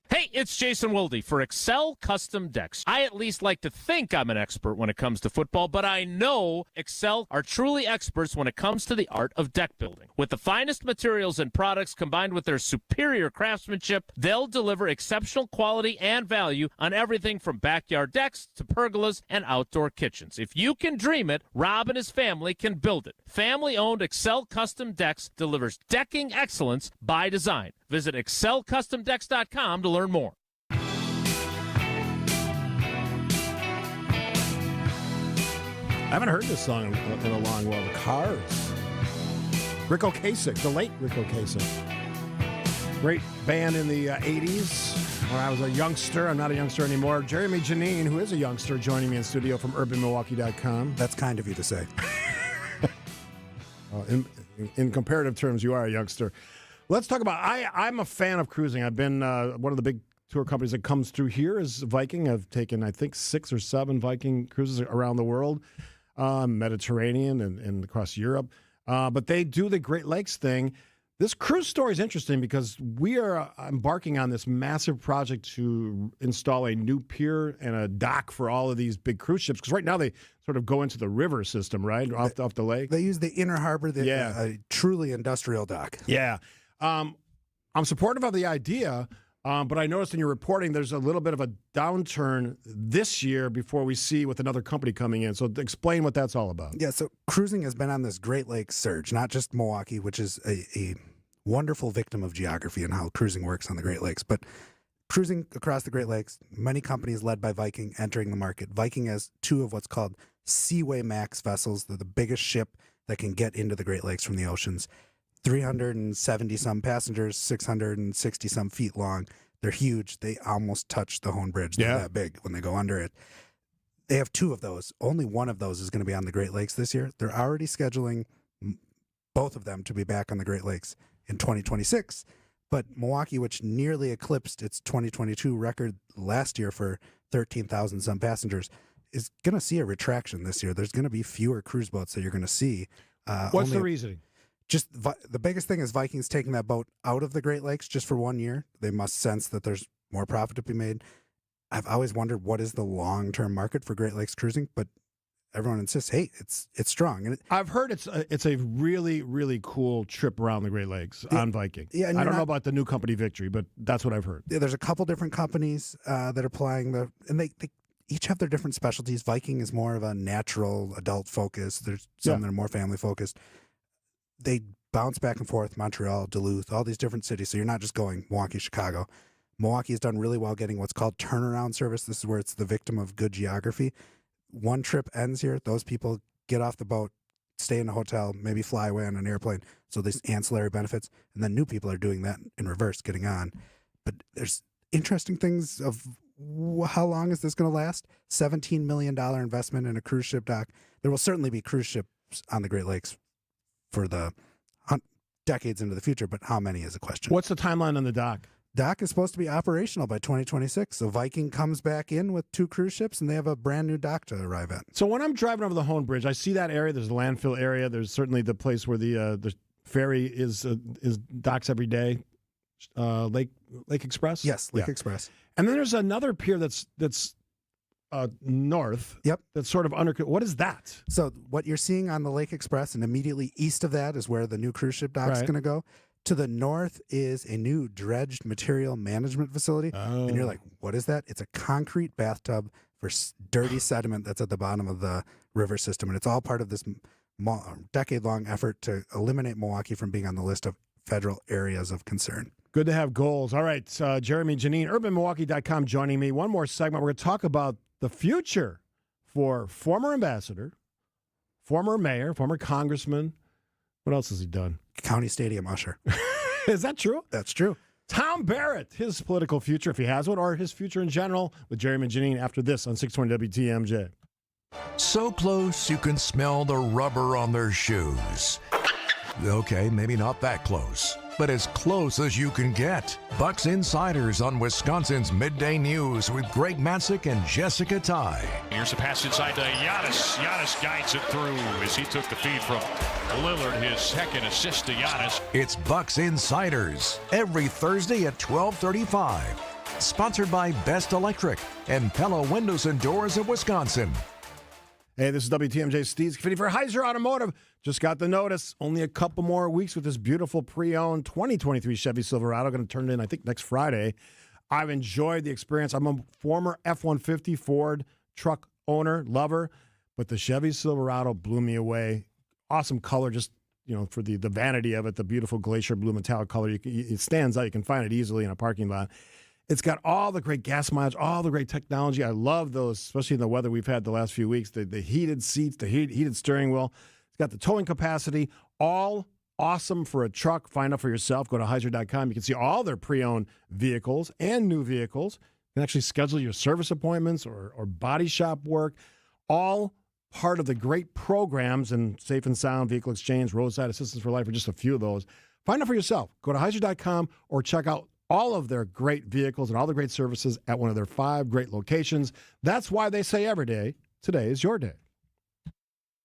Hey, it's Jason Wilde for Excel Custom Decks. I at least like to think I'm an expert when it comes to football, but I know Excel are truly experts when it comes to the art of deck building. With the finest materials and products combined with their superior craftsmanship, they'll deliver exceptional quality and value on everything from backyard decks to pergolas and outdoor kitchens. If you can dream it, Rob and his family can build it. Family-owned Excel Custom Decks delivers decking excellence by design. Visit excelcustomdecks.com to learn more. I haven't heard this song in a long while. The Cars. Rick Ocasek, the late Rick Ocasek. Great band in the 80s when I was a youngster. I'm not a youngster anymore. Jeremy Janine, who is a youngster, joining me in studio from urbanmilwaukee.com. That's kind of you to say. In comparative terms, you are a youngster. Let's talk about, I'm a fan of cruising. I've been, one of the big tour companies that comes through here is Viking. I've taken, I think, 6 or 7 Viking cruises around the world, Mediterranean and across Europe. But they do the Great Lakes thing. This cruise story is interesting because we are embarking on this massive project to install a new pier and a dock for all of these big cruise ships. Because right now they sort of go into the river system, right, off the lake. They use the inner harbor, a truly industrial dock. Yeah. I'm supportive of the idea, but I noticed in your reporting there's a little bit of a downturn this year before we see with another company coming in. So explain what that's all about. Yeah, so cruising has been on this Great Lakes surge, not just Milwaukee, which is a wonderful victim of geography and how cruising works on the Great Lakes, but cruising across the Great Lakes, many companies led by Viking entering the market. Viking has 2 of what's called Seaway Max vessels. They're the biggest ship that can get into the Great Lakes from the oceans. 370-some passengers, 660-some feet long. They're huge. They almost touch the Hone Bridge. They're that big when they go under it. They have 2 of those. Only one of those is going to be on the Great Lakes this year. They're already scheduling both of them to be back on the Great Lakes in 2026. But Milwaukee, which nearly eclipsed its 2022 record last year for 13,000-some passengers, is going to see a retraction this year. There's going to be fewer cruise boats that you're going to see. What's the reasoning? Just the biggest thing is Viking's taking that boat out of the Great Lakes just for 1 year. They must sense that there's more profit to be made. I've always wondered what is the long-term market for Great Lakes cruising, but everyone insists, hey, it's strong. And I've heard it's a really, really cool trip around the Great Lakes on Viking. Yeah, and I don't know about the new company Victory, but that's what I've heard. Yeah, there's a couple different companies that are plying and they each have their different specialties. Viking is more of a natural adult focus. There's some that are more family focused. They bounce back and forth, Montreal, Duluth, all these different cities. So you're not just going Milwaukee, Chicago. Milwaukee has done really well getting what's called turnaround service. This is where it's the victim of good geography. One trip ends here. Those people get off the boat, stay in a hotel, maybe fly away on an airplane. So there's ancillary benefits. And then new people are doing that in reverse, getting on. But there's interesting things of how long is this going to last? $17 million investment in a cruise ship dock. There will certainly be cruise ships on the Great Lakes for the decades into the future, but how many is a question. What's the timeline on the dock? Dock is supposed to be operational by 2026. So Viking comes back in with 2 cruise ships, and they have a brand new dock to arrive at. So when I'm driving over the Hone Bridge, I see that area. There's a landfill area. There's certainly the place where the ferry is docks every day. Lake Express. Yes, Lake Express. And then there's another pier that's north. Yep. That's sort of under. What is that? So what you're seeing on the Lake Express, and immediately east of that is where the new cruise ship dock is going to go. To the north is a new dredged material management facility. And you're like, what is that? It's a concrete bathtub for dirty sediment that's at the bottom of the river system. And it's all part of this decade-long effort to eliminate Milwaukee from being on the list of federal areas of concern. Good to have goals. All right, Jeremy Janine, urbanmilwaukee.com joining me. One more segment. We're going to talk about the future for former ambassador, former mayor, former congressman. What else has he done? County Stadium usher. Is that true? That's true. Tom Barrett, his political future, if he has one, or his future in general, with Jeremy Janine after this on 620 WTMJ. So close you can smell the rubber on their shoes. Okay, maybe not that close, but as close as you can get. Bucks Insiders on Wisconsin's Midday News with Greg Matzik and Jessica Ty. Here's a pass inside to Giannis. Giannis guides it through as he took the feed from Lillard, his second assist to Giannis. It's Bucks Insiders every Thursday at 12:35. Sponsored by Best Electric and Pella Windows and Doors of Wisconsin. Hey, this is WTMJ Steve Scaffidi for Heiser Automotive. Just got the notice. Only a couple more weeks with this beautiful pre-owned 2023 Chevy Silverado. Going to turn it in, I think, next Friday. I've enjoyed the experience. I'm a former F-150 Ford truck owner, lover, but the Chevy Silverado blew me away. Awesome color, just for the vanity of it, the beautiful glacier blue metallic color. It stands out. You can find it easily in a parking lot. It's got all the great gas mileage, all the great technology. I love those, especially in the weather we've had the last few weeks. The heated seats, the heated steering wheel. It's got the towing capacity. All awesome for a truck. Find out for yourself. Go to Heiser.com. You can see all their pre-owned vehicles and new vehicles. You can actually schedule your service appointments or body shop work. All part of the great programs and Safe and Sound Vehicle Exchange, Roadside Assistance for Life are just a few of those. Find out for yourself. Go to Heiser.com or check out all of their great vehicles and all the great services at one of their 5 great locations. That's why they say every day, today is your day.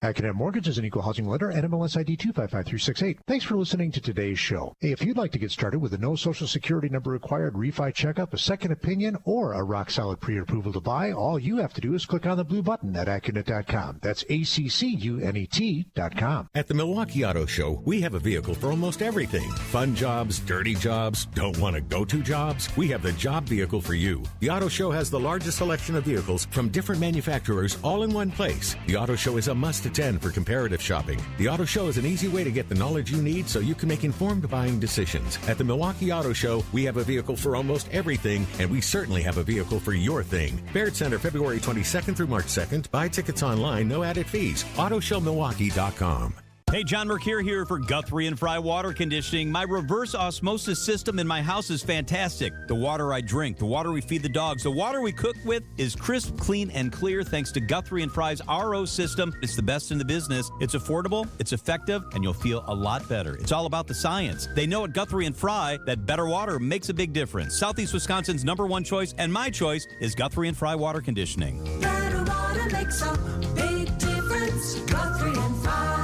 Accident Mortgage is an equal housing lender, NMLS ID 255368. Thanks for listening to today's show. Hey, if you'd like to get started with a no Social Security number required refi checkup, a second opinion, or a rock-solid pre-approval to buy, all you have to do is click on the blue button at Accunet.com. That's ACCUNET.com. At the Milwaukee Auto Show, we have a vehicle for almost everything. Fun jobs, dirty jobs, don't want to go-to jobs? We have the job vehicle for you. The Auto Show has the largest selection of vehicles from different manufacturers all in one place. The Auto Show is a must-attend for comparative shopping. The Auto Show is an easy way to get the knowledge you need so you can make informed buying decisions. At the Milwaukee Auto Show, we have a vehicle for almost everything, and we certainly have a vehicle for your thing. Baird Center, February 22nd through March 2nd. Buy tickets online, no added fees. AutoShowMilwaukee.com. Hey, John Mercure here for Guthrie and Fry Water Conditioning. My reverse osmosis system in my house is fantastic. The water I drink, the water we feed the dogs, the water we cook with is crisp, clean, and clear thanks to Guthrie and Fry's RO system. It's the best in the business. It's affordable, it's effective, and you'll feel a lot better. It's all about the science. They know at Guthrie and Fry that better water makes a big difference. Southeast Wisconsin's #1 choice and my choice is Guthrie and Fry Water Conditioning. Better water makes a big difference. Guthrie and Fry.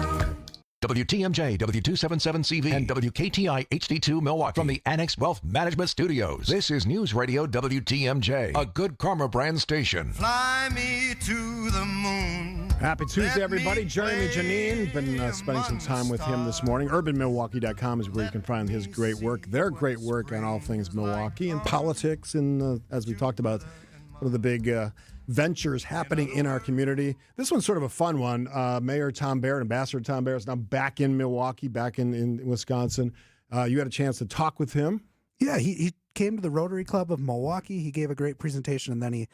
WTMJ, W277CV, and WKTI HD2 Milwaukee from the Annex Wealth Management Studios. This is News Radio WTMJ, a Good Karma brand station. Fly me to the moon. Happy Tuesday, everybody. Jeremy Janine. Been spending some time with him this morning. UrbanMilwaukee.com is where you can find his great work, their great work on all things Milwaukee and politics. And as we talked about, one of the big ventures happening in our community. This one's sort of a fun one. Mayor Tom Barrett, Ambassador Tom Barrett is now back in Milwaukee, back in Wisconsin. You had a chance to talk with him. Yeah, he came to the Rotary Club of Milwaukee. He gave a great presentation, and then he,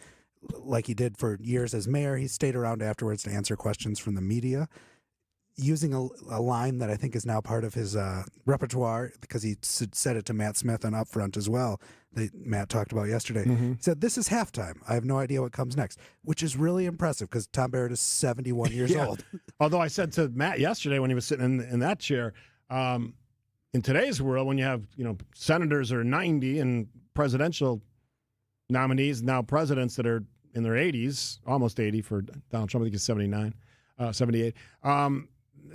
like he did for years as mayor, he stayed around afterwards to answer questions from the media, using a line that I think is now part of his repertoire, because he said it to Matt Smith on Upfront as well, that Matt talked about yesterday. Mm-hmm. He said, "This is halftime. I have no idea what comes next," which is really impressive because Tom Barrett is 71 years old. Although I said to Matt yesterday when he was sitting in that chair, in today's world, when you have senators are 90 and presidential nominees, now presidents that are in their 80s, almost 80 for Donald Trump, I think he's 79, 78.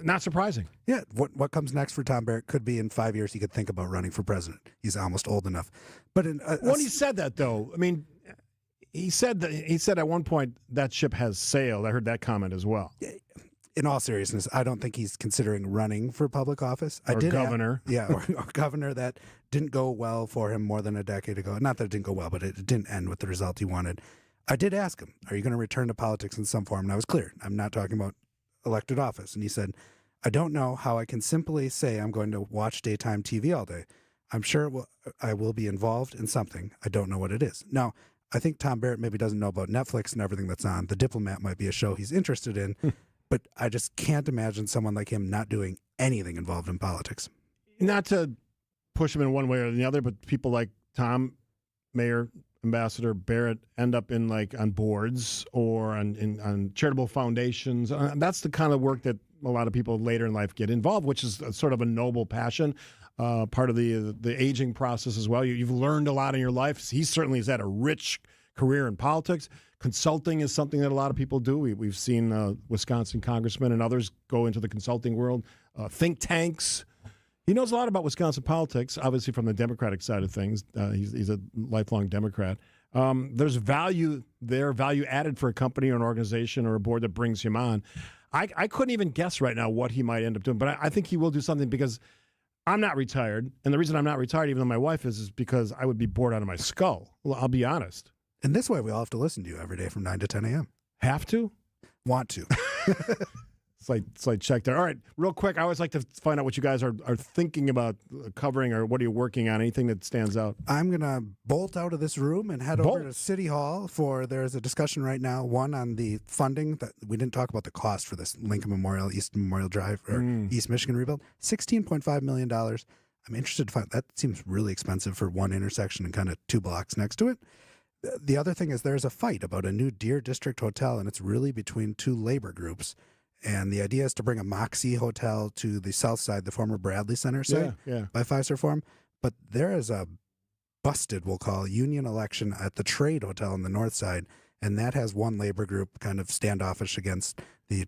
Not surprising. Yeah, what comes next for Tom Barrett could be in 5 years he could think about running for president. He's almost old enough. But when he said that, though, I mean, he said at one point that ship has sailed. I heard that comment as well. in all seriousness, I don't think he's considering running for public office. Or governor. Or governor. That didn't go well for him more than a decade ago. Not that it didn't go well, but it didn't end with the result he wanted. I did ask him, are you going to return to politics in some form? And I was clear. I'm not talking about elected office. And he said, I don't know how I can simply say I'm going to watch daytime TV all day. I'm sure I will be involved in something. I don't know what it is. Now, I think Tom Barrett maybe doesn't know about Netflix and everything that's on. The Diplomat might be a show he's interested in, but I just can't imagine someone like him not doing anything involved in politics. Not to push him in one way or the other, but people like Tom, Mayor, Ambassador Barrett end up in on boards or on charitable foundations. That's the kind of work that a lot of people later in life get involved, which is sort of a noble passion, part of the aging process as well. You've learned a lot in your life. He certainly has had a rich career in politics. Consulting is something that a lot of people do. We've seen Wisconsin congressmen and others go into the consulting world, think tanks. He knows a lot about Wisconsin politics, obviously from the Democratic side of things. He's a lifelong Democrat. There's value there, value added for a company or an organization or a board that brings him on. I couldn't even guess right now what he might end up doing, but I think he will do something because I'm not retired. And the reason I'm not retired, even though my wife is because I would be bored out of my skull. Well, I'll be honest. And this way, we all have to listen to you every day from 9 to 10 a.m. Have to? Want to. It's like check there. All right, real quick, I always like to find out what you guys are thinking about covering or what are you working on, anything that stands out. I'm going to bolt out of this room and head over to City Hall there's a discussion right now, one on the funding that we didn't talk about the cost for this Lincoln Memorial, East Memorial Drive, or East Michigan rebuild, $16.5 million. I'm interested to find, that seems really expensive for one intersection and kind of 2 blocks next to it. The other thing is there's a fight about a new Deer District hotel, and it's really between 2 labor groups. And the idea is to bring a Moxie Hotel to the south side, the former Bradley Center site by Fiserv Forum. But there is a busted, we'll call, union election at the Trade Hotel on the north side, and that has one labor group kind of standoffish against the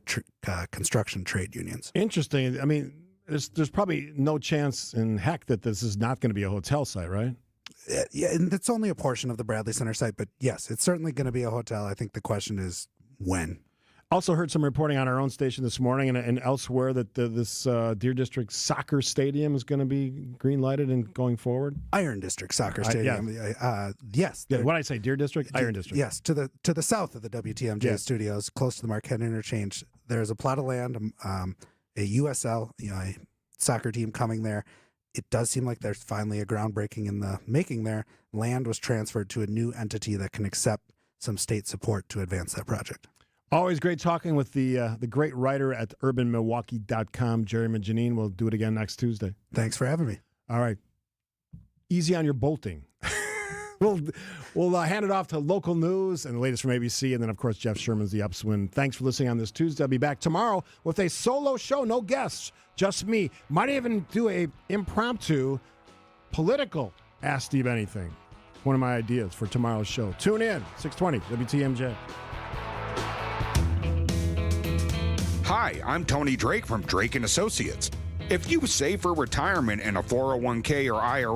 construction trade unions. Interesting. I mean, there's probably no chance in heck that this is not going to be a hotel site, right? Yeah, and it's only a portion of the Bradley Center site, but yes, it's certainly going to be a hotel. I think the question is when. Also heard some reporting on our own station this morning and elsewhere that this Deer District soccer stadium is going to be green-lighted and going forward. Iron District soccer stadium. Yes. Yeah, what did I say? Deer District? Iron District. Yes, to the south of the WTMJ studios, close to the Marquette Interchange. There's a plot of land, a USL, a soccer team coming there. It does seem like there's finally a groundbreaking in the making there. Land was transferred to a new entity that can accept some state support to advance that project. Always great talking with the great writer at urbanmilwaukee.com, Jerry Janine. We'll do it again next Tuesday. Thanks for having me. All right. Easy on your bolting. We'll hand it off to local news and the latest from ABC, and then, of course, Jeff Sherman's The Upswing. Thanks for listening on this Tuesday. I'll be back tomorrow with a solo show, no guests, just me. Might even do a impromptu political Ask Steve Anything. One of my ideas for tomorrow's show. Tune in, 620 WTMJ. Hi, I'm Tony Drake from Drake & Associates. If you save for retirement in a 401k or IRA,